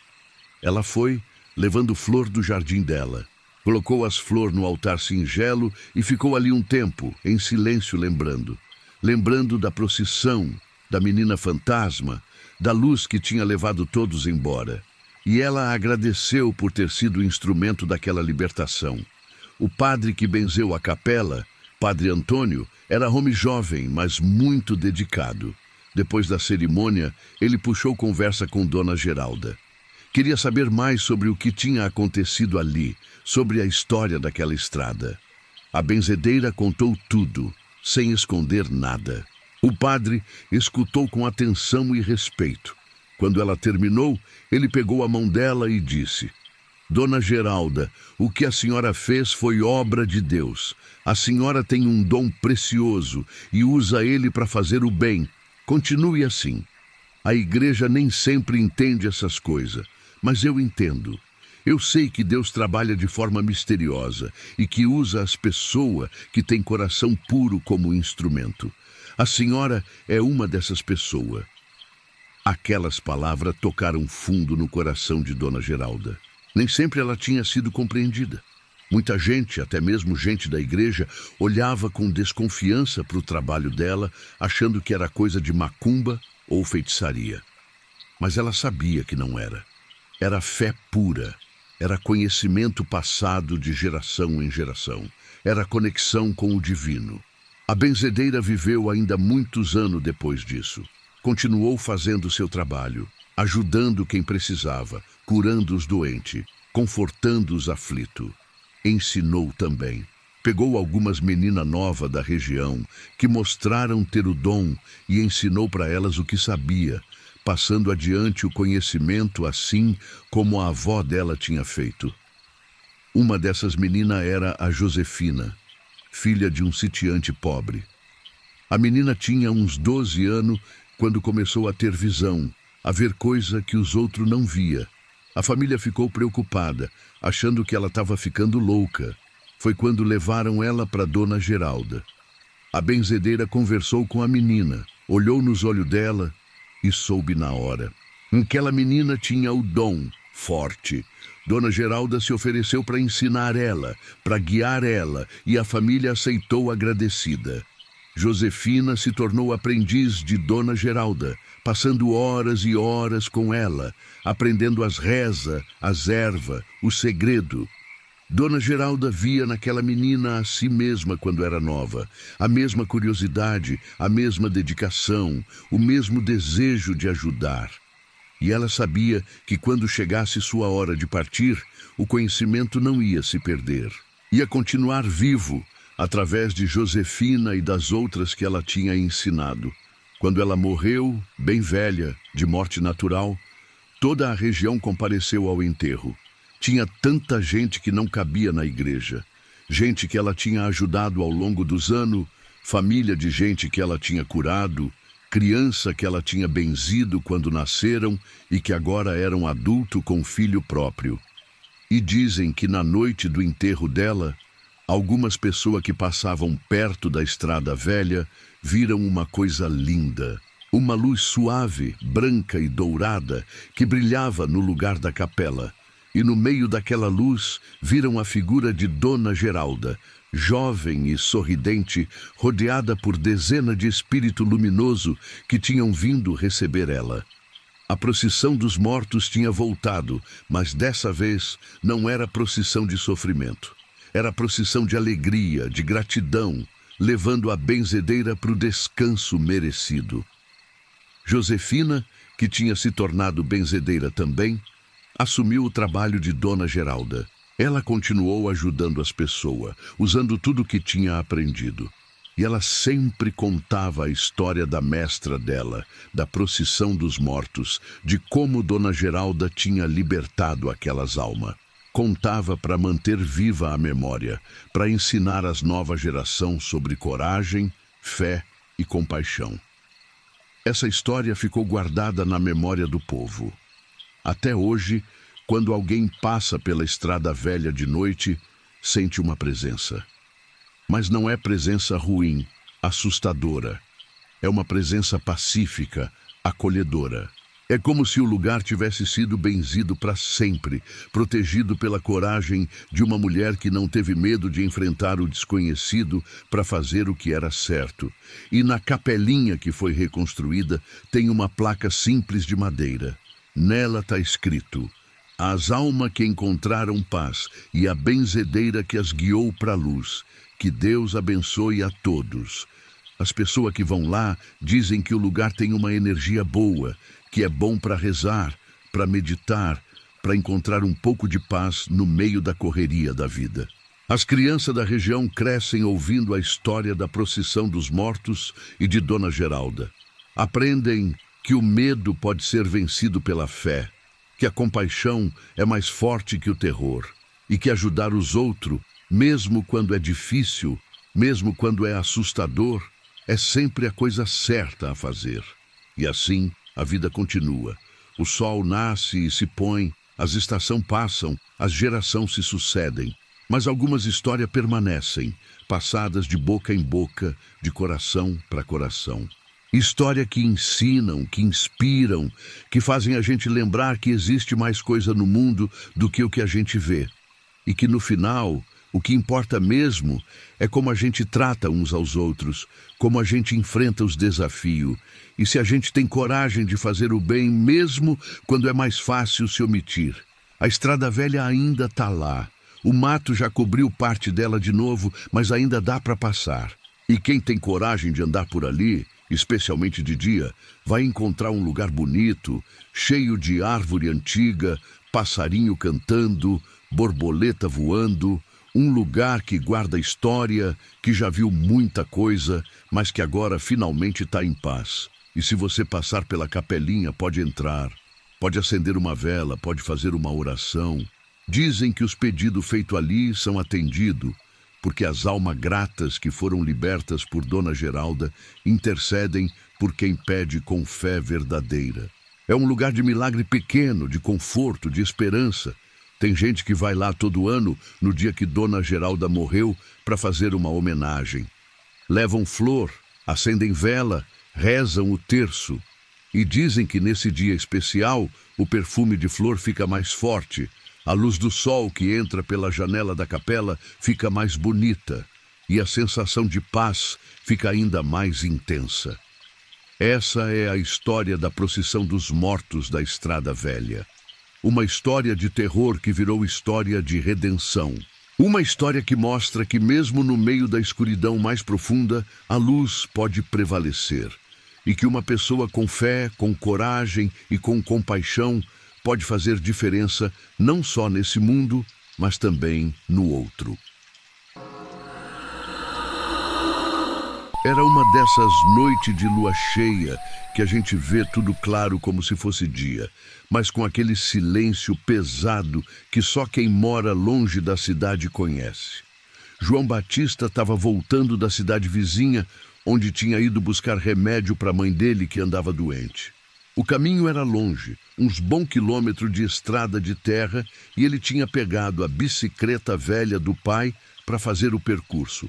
Ela foi, levando flor do jardim dela. Colocou as flores no altar singelo e ficou ali um tempo, em silêncio, lembrando da procissão, da menina fantasma, da luz que tinha levado todos embora. E ela agradeceu por ter sido o instrumento daquela libertação. O padre que benzeu a capela, Padre Antônio, era homem jovem, mas muito dedicado. Depois da cerimônia, ele puxou conversa com Dona Geralda. Queria saber mais sobre o que tinha acontecido ali, sobre a história daquela estrada. A benzedeira contou tudo, sem esconder nada. O padre escutou com atenção e respeito. Quando ela terminou, ele pegou a mão dela e disse: Dona Geralda, o que a senhora fez foi obra de Deus. A senhora tem um dom precioso e usa ele para fazer o bem. Continue assim. A igreja nem sempre entende essas coisas, mas eu entendo. Eu sei que Deus trabalha de forma misteriosa e que usa as pessoas que têm coração puro como instrumento. A senhora é uma dessas pessoas. Aquelas palavras tocaram fundo no coração de Dona Geralda. Nem sempre ela tinha sido compreendida. Muita gente, até mesmo gente da igreja, olhava com desconfiança para o trabalho dela, achando que era coisa de macumba ou feitiçaria. Mas ela sabia que não era. Era fé pura. Era conhecimento passado de geração em geração. Era conexão com o divino. A benzedeira viveu ainda muitos anos depois disso. Continuou fazendo seu trabalho, ajudando quem precisava, curando os doentes, confortando os aflitos. Ensinou também. Pegou algumas meninas novas da região que mostraram ter o dom e ensinou para elas o que sabia, passando adiante o conhecimento assim como a avó dela tinha feito. Uma dessas meninas era a Josefina, filha de um sitiante pobre. A menina tinha uns 12 anos quando começou a ter visão, a ver coisa que os outros não via. A família ficou preocupada, achando que ela estava ficando louca. Foi quando levaram ela para Dona Geralda. A benzedeira conversou com a menina, olhou nos olhos dela e soube na hora. Aquela menina tinha o dom forte. Dona Geralda se ofereceu para ensinar ela, para guiar ela, e a família aceitou agradecida. Josefina se tornou aprendiz de Dona Geralda, passando horas e horas com ela, aprendendo as rezas, as ervas, o segredo. Dona Geralda via naquela menina a si mesma quando era nova, a mesma curiosidade, a mesma dedicação, o mesmo desejo de ajudar. E ela sabia que quando chegasse sua hora de partir, o conhecimento não ia se perder. Ia continuar vivo, através de Josefina e das outras que ela tinha ensinado. Quando ela morreu, bem velha, de morte natural, toda a região compareceu ao enterro. Tinha tanta gente que não cabia na igreja. Gente que ela tinha ajudado ao longo dos anos, família de gente que ela tinha curado, criança que ela tinha benzido quando nasceram e que agora eram adulto com filho próprio. E dizem que na noite do enterro dela, algumas pessoas que passavam perto da estrada velha viram uma coisa linda. Uma luz suave, branca e dourada que brilhava no lugar da capela. E no meio daquela luz viram a figura de Dona Geralda, jovem e sorridente, rodeada por dezenas de espírito luminoso que tinham vindo receber ela. A procissão dos mortos tinha voltado, mas dessa vez não era procissão de sofrimento. Era procissão de alegria, de gratidão, levando a benzedeira para o descanso merecido. Josefina, que tinha se tornado benzedeira também, assumiu o trabalho de Dona Geralda. Ela continuou ajudando as pessoas, usando tudo o que tinha aprendido. E ela sempre contava a história da mestra dela, da procissão dos mortos, de como Dona Geralda tinha libertado aquelas almas. Contava para manter viva a memória, para ensinar as novas gerações sobre coragem, fé e compaixão. Essa história ficou guardada na memória do povo. Até hoje, quando alguém passa pela estrada velha de noite, sente uma presença. Mas não é presença ruim, assustadora. É uma presença pacífica, acolhedora. É como se o lugar tivesse sido benzido para sempre, protegido pela coragem de uma mulher que não teve medo de enfrentar o desconhecido para fazer o que era certo. E na capelinha que foi reconstruída tem uma placa simples de madeira. Nela está escrito: as almas que encontraram paz e a benzedeira que as guiou para a luz. Que Deus abençoe a todos. As pessoas que vão lá dizem que o lugar tem uma energia boa, que é bom para rezar, para meditar, para encontrar um pouco de paz no meio da correria da vida. As crianças da região crescem ouvindo a história da procissão dos mortos e de Dona Geralda. Aprendem que o medo pode ser vencido pela fé, que a compaixão é mais forte que o terror e que ajudar os outros, mesmo quando é difícil, mesmo quando é assustador, é sempre a coisa certa a fazer. E assim, a vida continua. O sol nasce e se põe, as estações passam, as gerações se sucedem, mas algumas histórias permanecem, passadas de boca em boca, de coração para coração. História que ensinam, que inspiram, que fazem a gente lembrar que existe mais coisa no mundo do que o que a gente vê. E que no final, o que importa mesmo é como a gente trata uns aos outros, como a gente enfrenta os desafios, e se a gente tem coragem de fazer o bem mesmo quando é mais fácil se omitir. A estrada velha ainda está lá. O mato já cobriu parte dela de novo, mas ainda dá para passar. E quem tem coragem de andar por ali, especialmente de dia, vai encontrar um lugar bonito, cheio de árvore antiga, passarinho cantando, borboleta voando, um lugar que guarda história, que já viu muita coisa, mas que agora finalmente está em paz. E se você passar pela capelinha, pode entrar, pode acender uma vela, pode fazer uma oração. Dizem que os pedidos feitos ali são atendidos, porque as almas gratas que foram libertas por Dona Geralda intercedem por quem pede com fé verdadeira. É um lugar de milagre pequeno, de conforto, de esperança. Tem gente que vai lá todo ano, no dia que Dona Geralda morreu, para fazer uma homenagem. Levam flor, acendem vela, rezam o terço. E dizem que nesse dia especial, o perfume de flor fica mais forte. A luz do sol que entra pela janela da capela fica mais bonita e a sensação de paz fica ainda mais intensa. Essa é a história da procissão dos mortos da Estrada Velha. Uma história de terror que virou história de redenção. Uma história que mostra que mesmo no meio da escuridão mais profunda, a luz pode prevalecer. E que uma pessoa com fé, com coragem e com compaixão pode fazer diferença não só nesse mundo, mas também no outro. Era uma dessas noites de lua cheia que a gente vê tudo claro como se fosse dia, mas com aquele silêncio pesado que só quem mora longe da cidade conhece. João Batista estava voltando da cidade vizinha, onde tinha ido buscar remédio para a mãe dele que andava doente. O caminho era longe, uns bons quilômetros de estrada de terra, e ele tinha pegado a bicicleta velha do pai para fazer o percurso.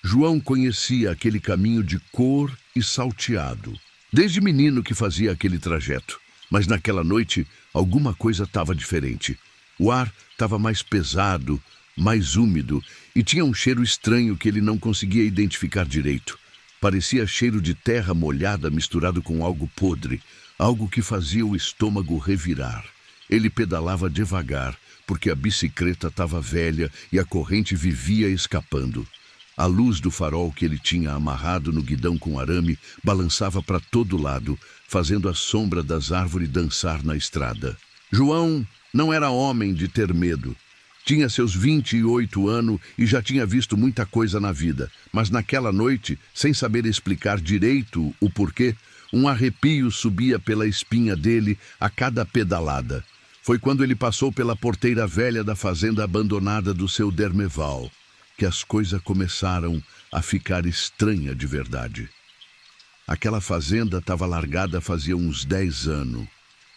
João conhecia aquele caminho de cor e salteado, desde menino que fazia aquele trajeto. Mas naquela noite, alguma coisa estava diferente. O ar estava mais pesado, mais úmido, e tinha um cheiro estranho que ele não conseguia identificar direito. Parecia cheiro de terra molhada misturado com algo podre, algo que fazia o estômago revirar. Ele pedalava devagar, porque a bicicleta estava velha e a corrente vivia escapando. A luz do farol que ele tinha amarrado no guidão com arame balançava para todo lado, fazendo a sombra das árvores dançar na estrada. João não era homem de ter medo. Tinha seus 28 anos e já tinha visto muita coisa na vida, mas naquela noite, sem saber explicar direito o porquê, um arrepio subia pela espinha dele a cada pedalada. Foi quando ele passou pela porteira velha da fazenda abandonada do seu Dermeval, que as coisas começaram a ficar estranhas de verdade. Aquela fazenda estava largada fazia uns 10 anos,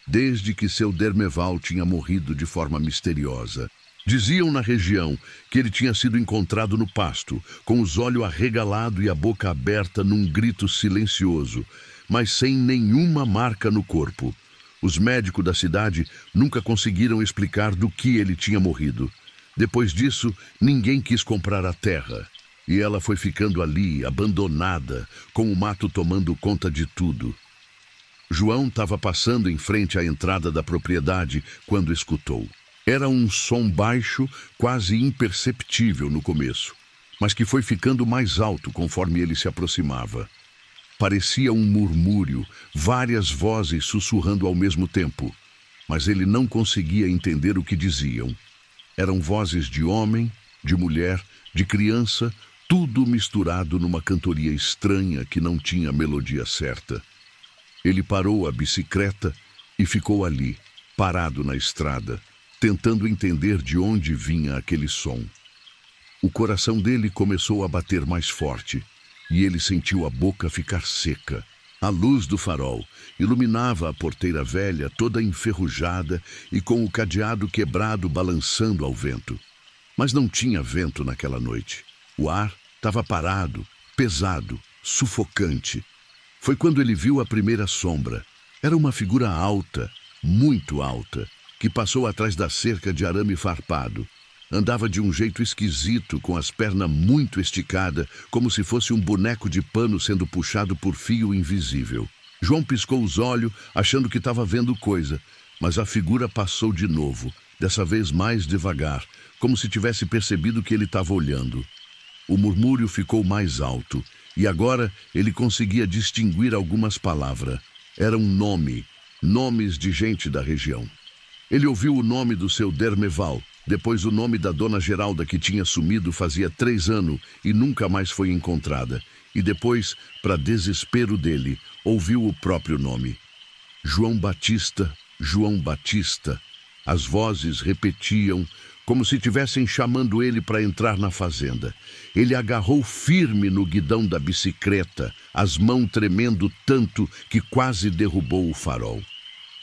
desde que seu Dermeval tinha morrido de forma misteriosa. Diziam na região que ele tinha sido encontrado no pasto, com os olhos arregalados e a boca aberta num grito silencioso, mas sem nenhuma marca no corpo. Os médicos da cidade nunca conseguiram explicar do que ele tinha morrido. Depois disso, ninguém quis comprar a terra, e ela foi ficando ali, abandonada, com o mato tomando conta de tudo. João estava passando em frente à entrada da propriedade quando escutou. Era um som baixo, quase imperceptível no começo, mas que foi ficando mais alto conforme ele se aproximava. Parecia um murmúrio, várias vozes sussurrando ao mesmo tempo, mas ele não conseguia entender o que diziam. Eram vozes de homem, de mulher, de criança, tudo misturado numa cantoria estranha que não tinha melodia certa. Ele parou a bicicleta e ficou ali, parado na estrada, tentando entender de onde vinha aquele som. O coração dele começou a bater mais forte e ele sentiu a boca ficar seca. A luz do farol iluminava a porteira velha, toda enferrujada e com o cadeado quebrado balançando ao vento. Mas não tinha vento naquela noite. O ar estava parado, pesado, sufocante. Foi quando ele viu a primeira sombra. Era uma figura alta, muito alta, que passou atrás da cerca de arame farpado. Andava de um jeito esquisito, com as pernas muito esticadas, como se fosse um boneco de pano sendo puxado por fio invisível. João piscou os olhos, achando que estava vendo coisa, mas a figura passou de novo, dessa vez mais devagar, como se tivesse percebido que ele estava olhando. O murmúrio ficou mais alto, e agora ele conseguia distinguir algumas palavras. Eram nomes de gente da região. Ele ouviu o nome do seu Dermeval, depois o nome da dona Geralda, que tinha sumido fazia 3 anos e nunca mais foi encontrada. E depois, para desespero dele, ouviu o próprio nome. João Batista, João Batista. As vozes repetiam, como se estivessem chamando ele para entrar na fazenda. Ele agarrou firme no guidão da bicicleta, as mãos tremendo tanto que quase derrubou o farol.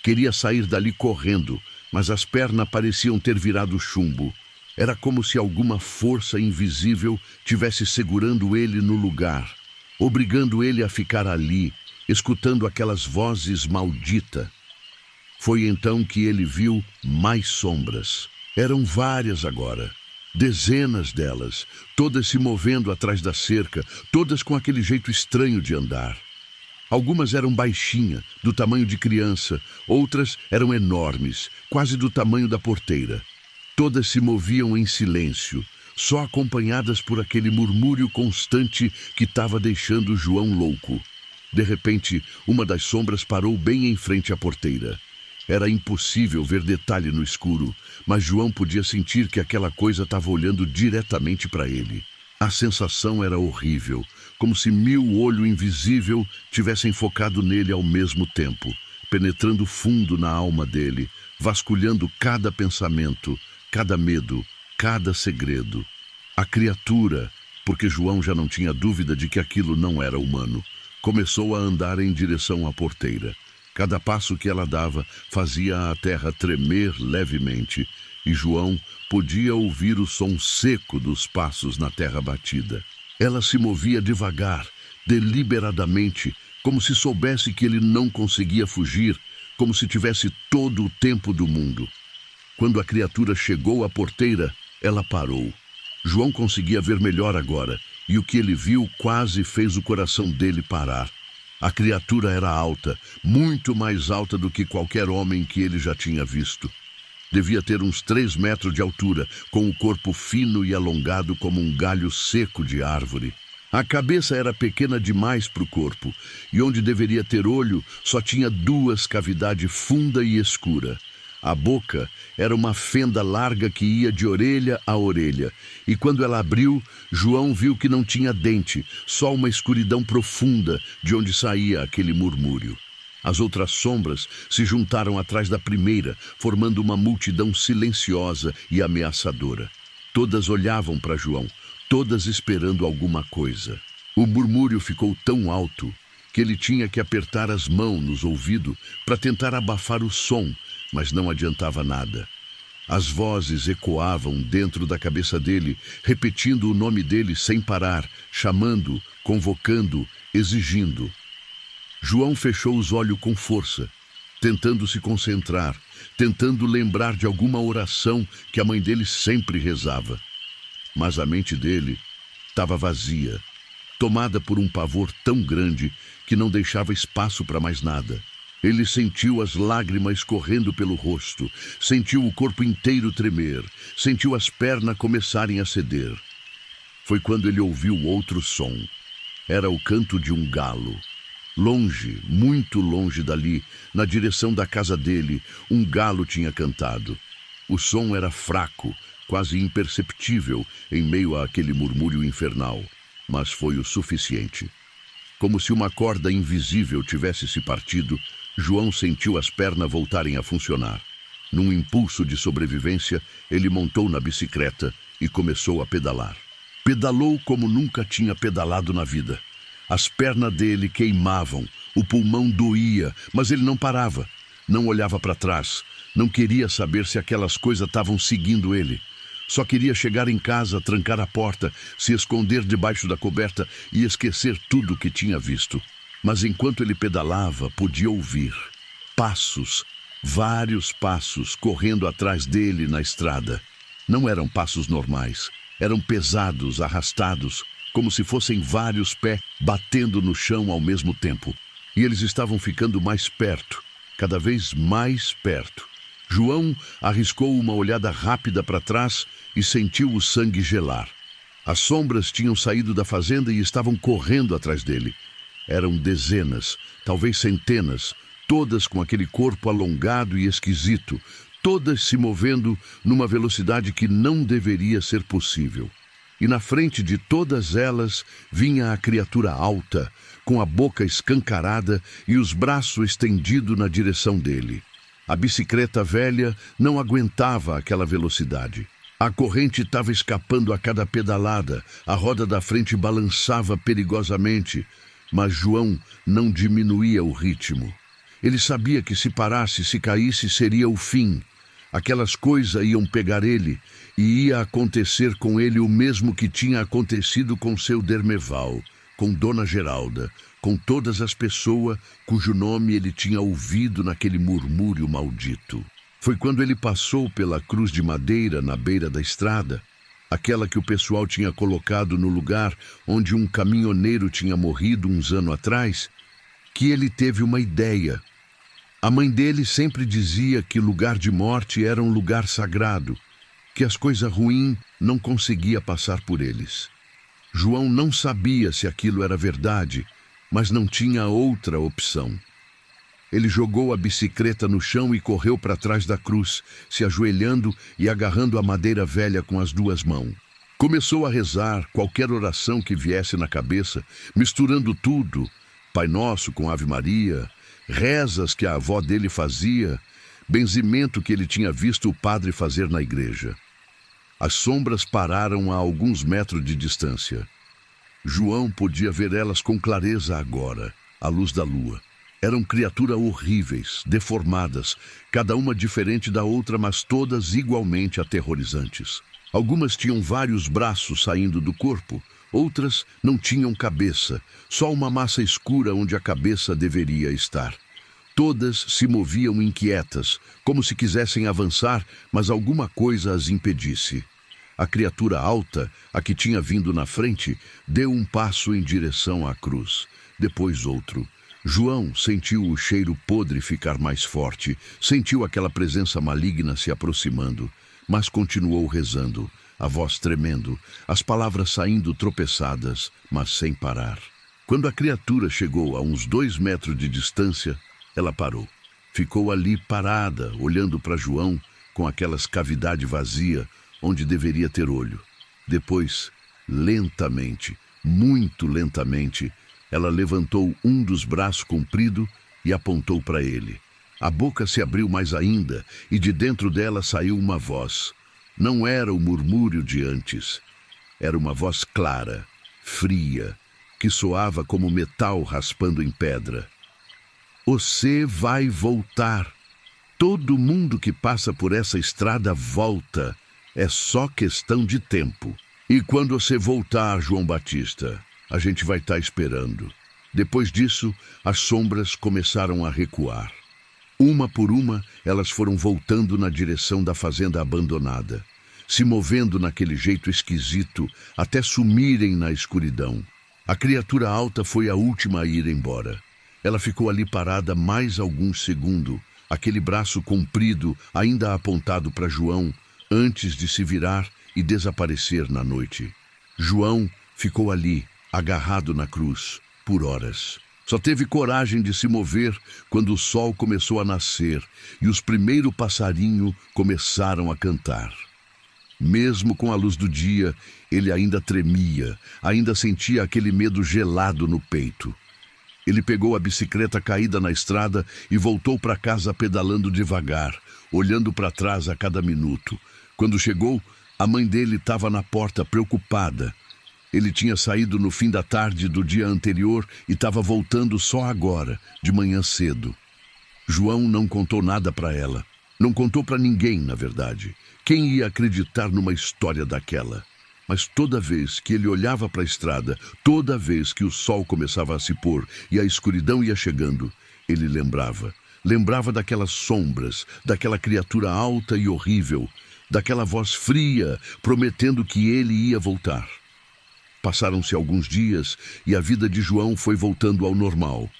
Queria sair dali correndo, mas as pernas pareciam ter virado chumbo. Era como se alguma força invisível tivesse segurando ele no lugar, obrigando ele a ficar ali, escutando aquelas vozes malditas. Foi então que ele viu mais sombras. Eram várias agora, dezenas delas, todas se movendo atrás da cerca, todas com aquele jeito estranho de andar. Algumas eram baixinhas, do tamanho de criança, outras eram enormes, quase do tamanho da porteira. Todas se moviam em silêncio, só acompanhadas por aquele murmúrio constante que estava deixando João louco. De repente, uma das sombras parou bem em frente à porteira. Era impossível ver detalhe no escuro, mas João podia sentir que aquela coisa estava olhando diretamente para ele. A sensação era horrível, como se 1000 olhos invisíveis tivessem focado nele ao mesmo tempo, penetrando fundo na alma dele, vasculhando cada pensamento, cada medo, cada segredo. A criatura, porque João já não tinha dúvida de que aquilo não era humano, começou a andar em direção à porteira. Cada passo que ela dava fazia a terra tremer levemente, e João podia ouvir o som seco dos passos na terra batida. Ela se movia devagar, deliberadamente, como se soubesse que ele não conseguia fugir, como se tivesse todo o tempo do mundo. Quando a criatura chegou à porteira, ela parou. João conseguia ver melhor agora, e o que ele viu quase fez o coração dele parar. A criatura era alta, muito mais alta do que qualquer homem que ele já tinha visto. Devia ter uns 3 metros de altura, com o corpo fino e alongado como um galho seco de árvore. A cabeça era pequena demais para o corpo, e onde deveria ter olho, só tinha 2 cavidades funda e escura. A boca era uma fenda larga que ia de orelha a orelha, e quando ela abriu, João viu que não tinha dente, só uma escuridão profunda de onde saía aquele murmúrio. As outras sombras se juntaram atrás da primeira, formando uma multidão silenciosa e ameaçadora. Todas olhavam para João, todas esperando alguma coisa. O murmúrio ficou tão alto que ele tinha que apertar as mãos nos ouvidos para tentar abafar o som, mas não adiantava nada. As vozes ecoavam dentro da cabeça dele, repetindo o nome dele sem parar, chamando, convocando, exigindo. João fechou os olhos com força, tentando se concentrar, tentando lembrar de alguma oração que a mãe dele sempre rezava. Mas a mente dele estava vazia, tomada por um pavor tão grande que não deixava espaço para mais nada. Ele sentiu as lágrimas correndo pelo rosto, sentiu o corpo inteiro tremer, sentiu as pernas começarem a ceder. Foi quando ele ouviu outro som. Era o canto de um galo. Longe, muito longe dali, na direção da casa dele, um galo tinha cantado. O som era fraco, quase imperceptível em meio àquele murmúrio infernal, mas foi o suficiente. Como se uma corda invisível tivesse se partido, João sentiu as pernas voltarem a funcionar. Num impulso de sobrevivência, ele montou na bicicleta e começou a pedalar. Pedalou como nunca tinha pedalado na vida. As pernas dele queimavam, o pulmão doía, mas ele não parava. Não olhava para trás, não queria saber se aquelas coisas estavam seguindo ele. Só queria chegar em casa, trancar a porta, se esconder debaixo da coberta e esquecer tudo o que tinha visto. Mas enquanto ele pedalava, podia ouvir passos, vários passos correndo atrás dele na estrada. Não eram passos normais, eram pesados, arrastados, como se fossem vários pés batendo no chão ao mesmo tempo. E eles estavam ficando mais perto, cada vez mais perto. João arriscou uma olhada rápida para trás e sentiu o sangue gelar. As sombras tinham saído da fazenda e estavam correndo atrás dele. Eram dezenas, talvez centenas, todas com aquele corpo alongado e esquisito, todas se movendo numa velocidade que não deveria ser possível. E na frente de todas elas vinha a criatura alta, com a boca escancarada e os braços estendidos na direção dele. A bicicleta velha não aguentava aquela velocidade. A corrente estava escapando a cada pedalada, a roda da frente balançava perigosamente, mas João não diminuía o ritmo. Ele sabia que se parasse, se caísse, seria o fim. Aquelas coisas iam pegar ele e ia acontecer com ele o mesmo que tinha acontecido com seu Dermeval, com Dona Geralda, com todas as pessoas cujo nome ele tinha ouvido naquele murmúrio maldito. Foi quando ele passou pela cruz de madeira na beira da estrada, aquela que o pessoal tinha colocado no lugar onde um caminhoneiro tinha morrido uns anos atrás, que ele teve uma ideia. A mãe dele sempre dizia que lugar de morte era um lugar sagrado, que as coisas ruins não conseguia passar por eles. João não sabia se aquilo era verdade, mas não tinha outra opção. Ele jogou a bicicleta no chão e correu para trás da cruz, se ajoelhando e agarrando a madeira velha com as duas mãos. Começou a rezar qualquer oração que viesse na cabeça, misturando tudo, Pai Nosso com Ave Maria, rezas que a avó dele fazia, benzimento que ele tinha visto o padre fazer na igreja. As sombras pararam a alguns metros de distância. João podia ver elas com clareza agora, à luz da lua. Eram criaturas horríveis, deformadas, cada uma diferente da outra, mas todas igualmente aterrorizantes. Algumas tinham vários braços saindo do corpo, outras não tinham cabeça, só uma massa escura onde a cabeça deveria estar. Todas se moviam inquietas, como se quisessem avançar, mas alguma coisa as impedisse. A criatura alta, a que tinha vindo na frente, deu um passo em direção à cruz, depois outro. João sentiu o cheiro podre ficar mais forte, sentiu aquela presença maligna se aproximando, mas continuou rezando, a voz tremendo, as palavras saindo tropeçadas, mas sem parar. Quando a criatura chegou a uns 2 metros de distância, ela parou. Ficou ali parada, olhando para João, com aquelas cavidade vazia, onde deveria ter olho. Depois, lentamente, muito lentamente, ela levantou um dos braços comprido e apontou para ele. A boca se abriu mais ainda e de dentro dela saiu uma voz. Não era o murmúrio de antes. Era uma voz clara, fria, que soava como metal raspando em pedra. Você vai voltar. Todo mundo que passa por essa estrada volta. É só questão de tempo. E quando você voltar, João Batista, a gente vai estar esperando. Depois disso, as sombras começaram a recuar. Uma por uma, elas foram voltando na direção da fazenda abandonada, se movendo naquele jeito esquisito, até sumirem na escuridão. A criatura alta foi a última a ir embora. Ela ficou ali parada mais alguns segundos, aquele braço comprido ainda apontado para João, antes de se virar e desaparecer na noite. João ficou ali, agarrado na cruz, por horas. Só teve coragem de se mover quando o sol começou a nascer e os primeiros passarinhos começaram a cantar. Mesmo com a luz do dia, ele ainda tremia, ainda sentia aquele medo gelado no peito. Ele pegou a bicicleta caída na estrada e voltou para casa pedalando devagar, olhando para trás a cada minuto. Quando chegou, a mãe dele estava na porta, preocupada. Ele tinha saído no fim da tarde do dia anterior e estava voltando só agora, de manhã cedo. João não contou nada para ela. Não contou para ninguém, na verdade. Quem ia acreditar numa história daquela? Mas toda vez que ele olhava para a estrada, toda vez que o sol começava a se pôr e a escuridão ia chegando, ele lembrava. Lembrava daquelas sombras, daquela criatura alta e horrível, daquela voz fria prometendo que ele ia voltar. Passaram-se alguns dias e a vida de João foi voltando ao normal.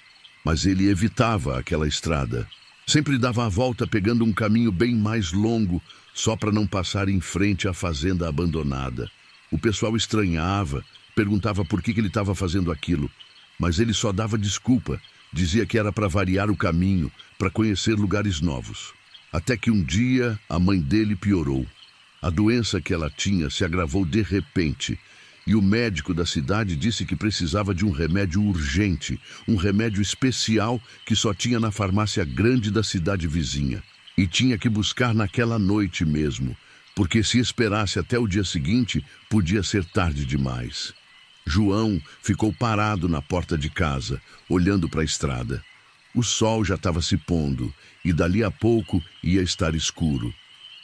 Mas ele evitava aquela estrada. Sempre dava a volta pegando um caminho bem mais longo, só para não passar em frente à fazenda abandonada. O pessoal estranhava, perguntava por que ele estava fazendo aquilo, mas ele só dava desculpa, dizia que era para variar o caminho, para conhecer lugares novos. Até que um dia a mãe dele piorou. A doença que ela tinha se agravou de repente, e o médico da cidade disse que precisava de um remédio urgente, um remédio especial que só tinha na farmácia grande da cidade vizinha. E tinha que buscar naquela noite mesmo, porque se esperasse até o dia seguinte, podia ser tarde demais. João ficou parado na porta de casa, olhando para a estrada. O sol já estava se pondo e dali a pouco ia estar escuro.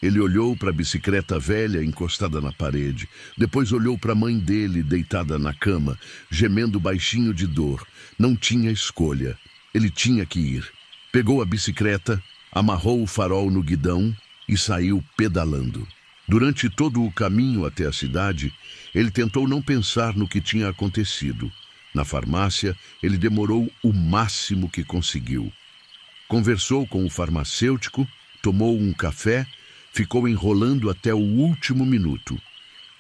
Ele olhou para a bicicleta velha encostada na parede, depois olhou para a mãe dele deitada na cama, gemendo baixinho de dor. Não tinha escolha, ele tinha que ir. Pegou a bicicleta, amarrou o farol no guidão e saiu pedalando. Durante todo o caminho até a cidade, ele tentou não pensar no que tinha acontecido. Na farmácia, ele demorou o máximo que conseguiu. Conversou com o farmacêutico, tomou um café, ficou enrolando até o último minuto.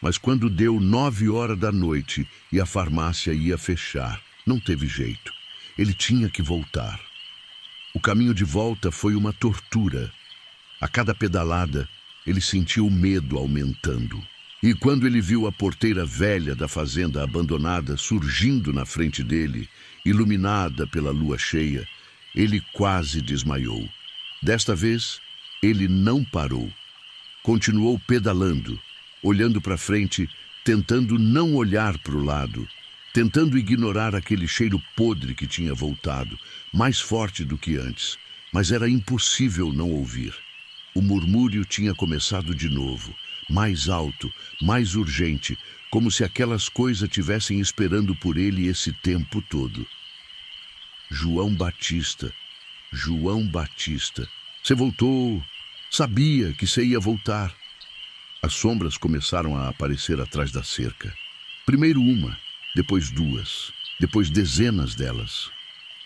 Mas quando deu 9 horas da noite e a farmácia ia fechar, não teve jeito. Ele tinha que voltar. O caminho de volta foi uma tortura. A cada pedalada, ele sentiu o medo aumentando. E quando ele viu a porteira velha da fazenda abandonada surgindo na frente dele, iluminada pela lua cheia, ele quase desmaiou. Desta vez, ele não parou. Continuou pedalando, olhando para frente, tentando não olhar para o lado, tentando ignorar aquele cheiro podre que tinha voltado, mais forte do que antes, mas era impossível não ouvir. O murmúrio tinha começado de novo, mais alto, mais urgente, como se aquelas coisas tivessem esperando por ele esse tempo todo. João Batista, João Batista, você voltou, sabia que você ia voltar. As sombras começaram a aparecer atrás da cerca. Primeiro uma, depois duas, depois dezenas delas.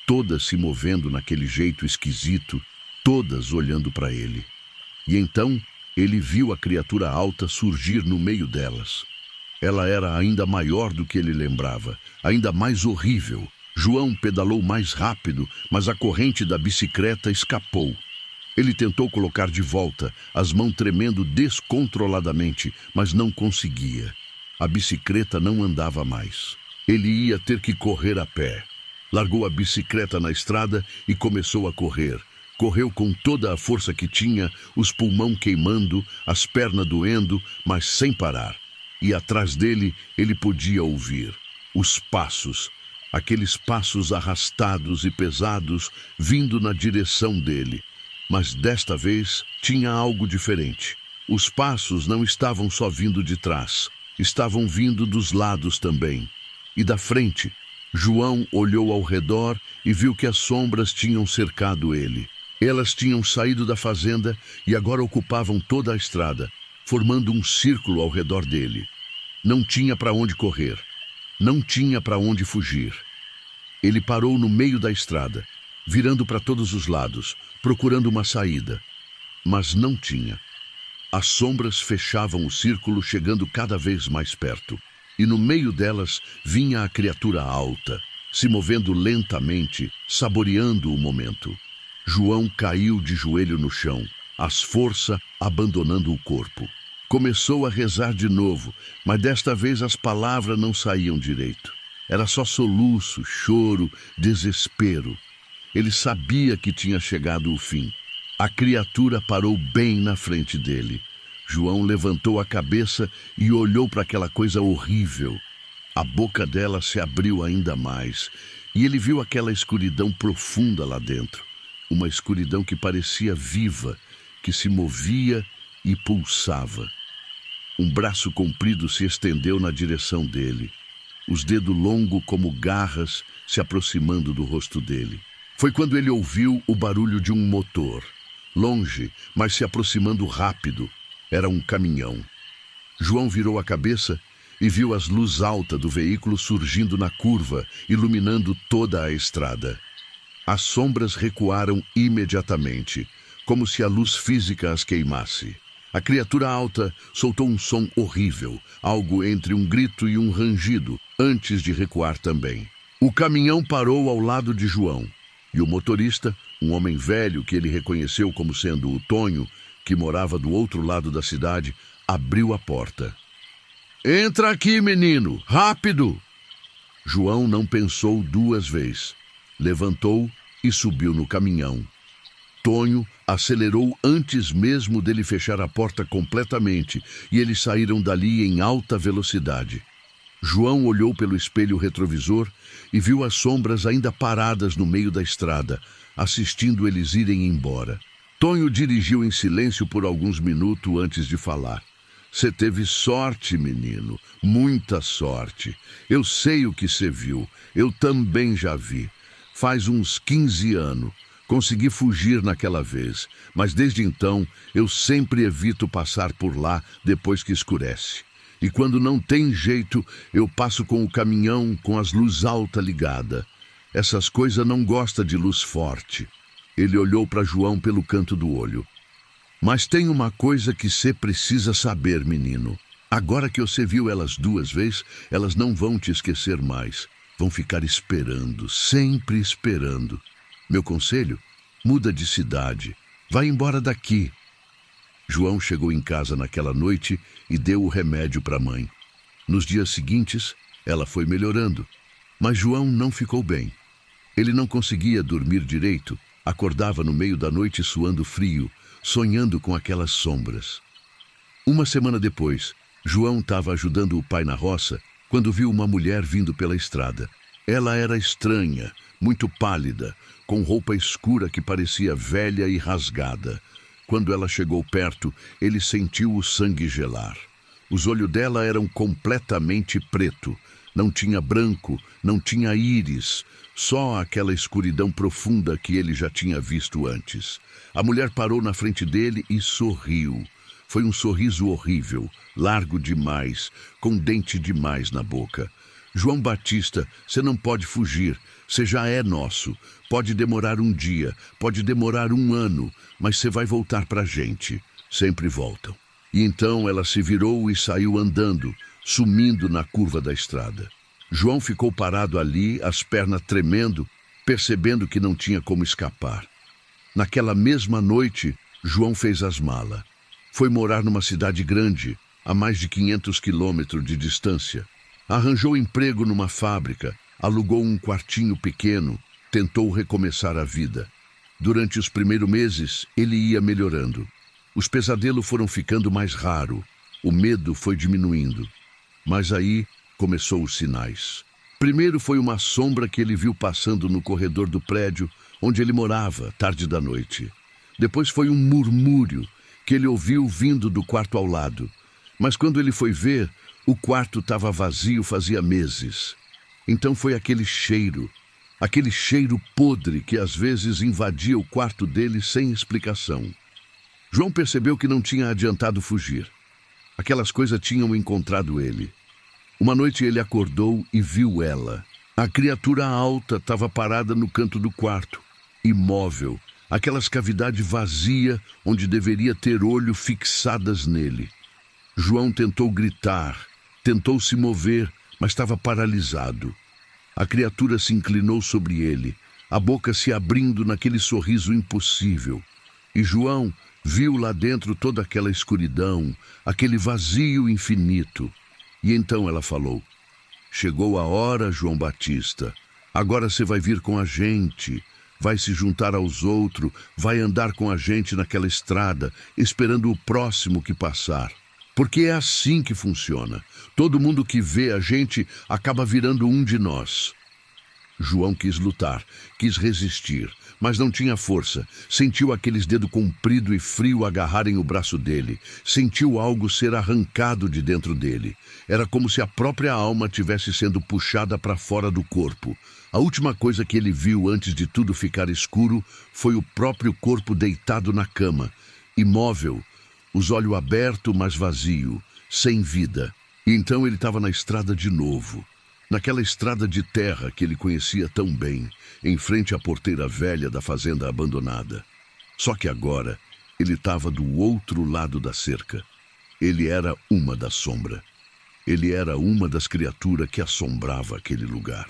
Todas se movendo naquele jeito esquisito, todas olhando para ele. E então ele viu a criatura alta surgir no meio delas. Ela era ainda maior do que ele lembrava, ainda mais horrível. João pedalou mais rápido, mas a corrente da bicicleta escapou. Ele tentou colocar de volta, as mãos tremendo descontroladamente, mas não conseguia. A bicicleta não andava mais. Ele ia ter que correr a pé. Largou a bicicleta na estrada e começou a correr. Correu com toda a força que tinha, os pulmões queimando, as pernas doendo, mas sem parar. E atrás dele, ele podia ouvir os passos, aqueles passos arrastados e pesados vindo na direção dele. Mas desta vez tinha algo diferente. Os passos não estavam só vindo de trás, estavam vindo dos lados também. E da frente, João olhou ao redor e viu que as sombras tinham cercado ele. Elas tinham saído da fazenda e agora ocupavam toda a estrada, formando um círculo ao redor dele. Não tinha para onde correr, não tinha para onde fugir. Ele parou no meio da estrada, virando para todos os lados, procurando uma saída. Mas não tinha. As sombras fechavam o círculo, chegando cada vez mais perto. E no meio delas vinha a criatura alta, se movendo lentamente, saboreando o momento. João caiu de joelho no chão, as forças abandonando o corpo. Começou a rezar de novo, mas desta vez as palavras não saíam direito. Era só soluço, choro, desespero. Ele sabia que tinha chegado o fim. A criatura parou bem na frente dele. João levantou a cabeça e olhou para aquela coisa horrível. A boca dela se abriu ainda mais, e ele viu aquela escuridão profunda lá dentro. Uma escuridão que parecia viva, que se movia e pulsava. Um braço comprido se estendeu na direção dele, os dedos longos como garras se aproximando do rosto dele. Foi quando ele ouviu o barulho de um motor, longe, mas se aproximando rápido. Era um caminhão. João virou a cabeça e viu as luzes altas do veículo surgindo na curva, iluminando toda a estrada. As sombras recuaram imediatamente, como se a luz física as queimasse. A criatura alta soltou um som horrível, algo entre um grito e um rangido, antes de recuar também. O caminhão parou ao lado de João, e o motorista, um homem velho que ele reconheceu como sendo o Tonho, que morava do outro lado da cidade, abriu a porta. "Entra aqui, menino, rápido!" João não pensou duas vezes. Levantou e subiu no caminhão. Tonho acelerou antes mesmo dele fechar a porta completamente e eles saíram dali em alta velocidade. João olhou pelo espelho retrovisor e viu as sombras ainda paradas no meio da estrada, assistindo eles irem embora. Tonho dirigiu em silêncio por alguns minutos antes de falar. "Você teve sorte, menino, muita sorte. Eu sei o que você viu, eu também já vi. Faz uns 15 anos. Consegui fugir naquela vez, mas desde então eu sempre evito passar por lá depois que escurece. E quando não tem jeito, eu passo com o caminhão com as luzes altas ligadas. Essas coisas não gostam de luz forte." Ele olhou para João pelo canto do olho. "Mas tem uma coisa que você precisa saber, menino. Agora que você viu elas duas vezes, elas não vão te esquecer mais. Vão ficar esperando, sempre esperando. Meu conselho? Muda de cidade. Vai embora daqui." João chegou em casa naquela noite e deu o remédio para a mãe. Nos dias seguintes, ela foi melhorando, mas João não ficou bem. Ele não conseguia dormir direito, acordava no meio da noite suando frio, sonhando com aquelas sombras. Uma semana depois, João estava ajudando o pai na roça quando viu uma mulher vindo pela estrada. Ela era estranha, muito pálida, com roupa escura que parecia velha e rasgada. Quando ela chegou perto, ele sentiu o sangue gelar. Os olhos dela eram completamente preto. Não tinha branco, não tinha íris, só aquela escuridão profunda que ele já tinha visto antes. A mulher parou na frente dele e sorriu. Foi um sorriso horrível, largo demais, com dente demais na boca. "João Batista, você não pode fugir, você já é nosso. Pode demorar um dia, pode demorar um ano, mas você vai voltar pra gente. Sempre voltam." E então ela se virou e saiu andando, sumindo na curva da estrada. João ficou parado ali, as pernas tremendo, percebendo que não tinha como escapar. Naquela mesma noite, João fez as malas. Foi morar numa cidade grande, a mais de 500 quilômetros de distância. Arranjou emprego numa fábrica, alugou um quartinho pequeno, tentou recomeçar a vida. Durante os primeiros meses, ele ia melhorando. Os pesadelos foram ficando mais raros, o medo foi diminuindo. Mas aí começou os sinais. Primeiro foi uma sombra que ele viu passando no corredor do prédio onde ele morava, tarde da noite. Depois foi um murmúrio que ele ouviu vindo do quarto ao lado. Mas quando ele foi ver, o quarto estava vazio fazia meses. Então foi aquele cheiro podre que às vezes invadia o quarto dele sem explicação. João percebeu que não tinha adiantado fugir. Aquelas coisas tinham encontrado ele. Uma noite ele acordou e viu ela. A criatura alta estava parada no canto do quarto, imóvel, aquelas cavidades vazias onde deveria ter olho fixadas nele. João tentou gritar, tentou se mover, mas estava paralisado. A criatura se inclinou sobre ele, a boca se abrindo naquele sorriso impossível. E João viu lá dentro toda aquela escuridão, aquele vazio infinito. E então ela falou: Chegou a hora, João Batista. Agora você vai vir com a gente, vai se juntar aos outros, vai andar com a gente naquela estrada, esperando o próximo que passar. Porque é assim que funciona. Todo mundo que vê a gente acaba virando um de nós. João quis lutar, quis resistir, mas não tinha força. Sentiu aqueles dedos comprido e frio agarrarem o braço dele. Sentiu algo ser arrancado de dentro dele. Era como se a própria alma tivesse sendo puxada para fora do corpo. A última coisa que ele viu antes de tudo ficar escuro foi o próprio corpo deitado na cama, imóvel, os olhos abertos, mas vazio, sem vida. E então ele estava na estrada de novo. Naquela estrada de terra que ele conhecia tão bem, em frente à porteira velha da fazenda abandonada. Só que agora ele estava do outro lado da cerca. Ele era uma da sombra. Ele era uma das criaturas que assombrava aquele lugar.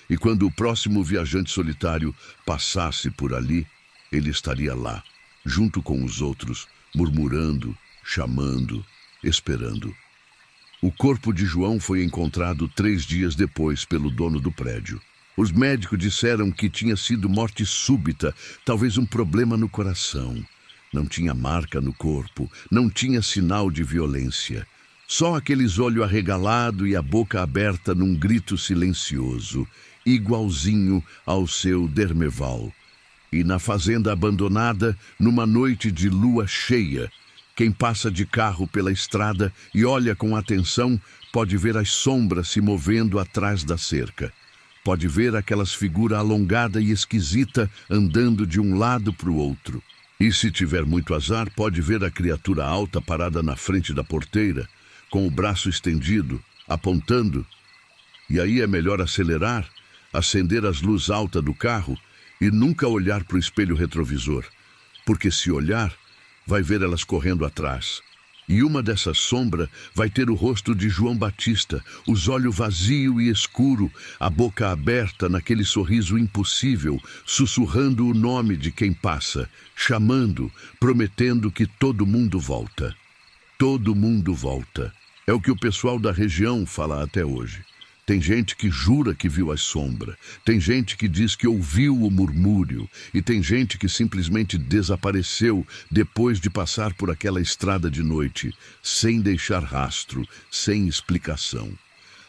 E quando o próximo viajante solitário passasse por ali, ele estaria lá, junto com os outros, murmurando, chamando, esperando. O corpo de João foi encontrado 3 dias depois pelo dono do prédio. Os médicos disseram que tinha sido morte súbita, talvez um problema no coração. Não tinha marca no corpo, não tinha sinal de violência. Só aqueles olhos arregalados e a boca aberta num grito silencioso, igualzinho ao seu Dermeval. E na fazenda abandonada, numa noite de lua cheia, quem passa de carro pela estrada e olha com atenção pode ver as sombras se movendo atrás da cerca. Pode ver aquelas figuras alongada e esquisita andando de um lado para o outro. E se tiver muito azar, pode ver a criatura alta parada na frente da porteira, com o braço estendido, apontando. E aí é melhor acelerar, acender as luzes altas do carro e nunca olhar para o espelho retrovisor, porque se olhar, vai ver elas correndo atrás. E uma dessas sombras vai ter o rosto de João Batista, os olhos vazios e escuro, a boca aberta naquele sorriso impossível, sussurrando o nome de quem passa, chamando, prometendo que todo mundo volta. Todo mundo volta. É o que o pessoal da região fala até hoje. Tem gente que jura que viu as sombras, tem gente que diz que ouviu o murmúrio e tem gente que simplesmente desapareceu depois de passar por aquela estrada de noite, sem deixar rastro, sem explicação.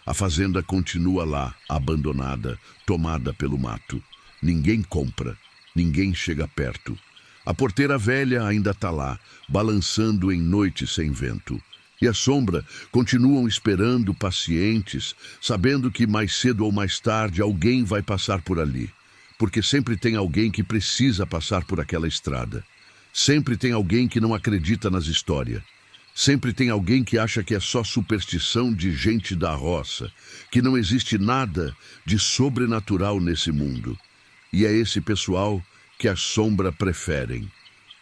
A fazenda continua lá, abandonada, tomada pelo mato. Ninguém compra, ninguém chega perto. A porteira velha ainda está lá, balançando em noite sem vento. E a sombra continuam esperando, pacientes, sabendo que mais cedo ou mais tarde alguém vai passar por ali. Porque sempre tem alguém que precisa passar por aquela estrada. Sempre tem alguém que não acredita nas histórias. Sempre tem alguém que acha que é só superstição de gente da roça, que não existe nada de sobrenatural nesse mundo. E é esse pessoal que as sombras preferem.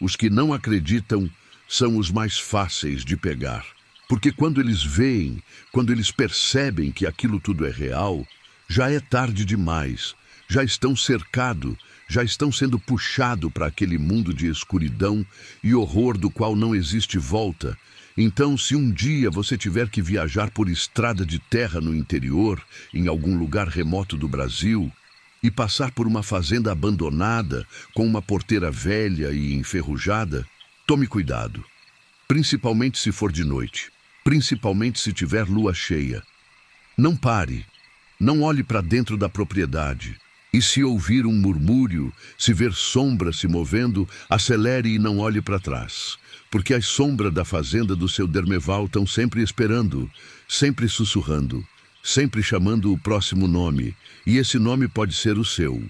Os que não acreditam são os mais fáceis de pegar. Porque quando eles veem, quando eles percebem que aquilo tudo é real, já é tarde demais, já estão cercados, já estão sendo puxados para aquele mundo de escuridão e horror do qual não existe volta. Então, se um dia você tiver que viajar por estrada de terra no interior, em algum lugar remoto do Brasil, e passar por uma fazenda abandonada, com uma porteira velha e enferrujada, tome cuidado, principalmente se for de noite. Principalmente se tiver lua cheia. Não pare, não olhe para dentro da propriedade. E se ouvir um murmúrio, se ver sombra se movendo, acelere e não olhe para trás. Porque as sombras da fazenda do seu Dermeval estão sempre esperando, sempre sussurrando, sempre chamando o próximo nome. E esse nome pode ser o seu.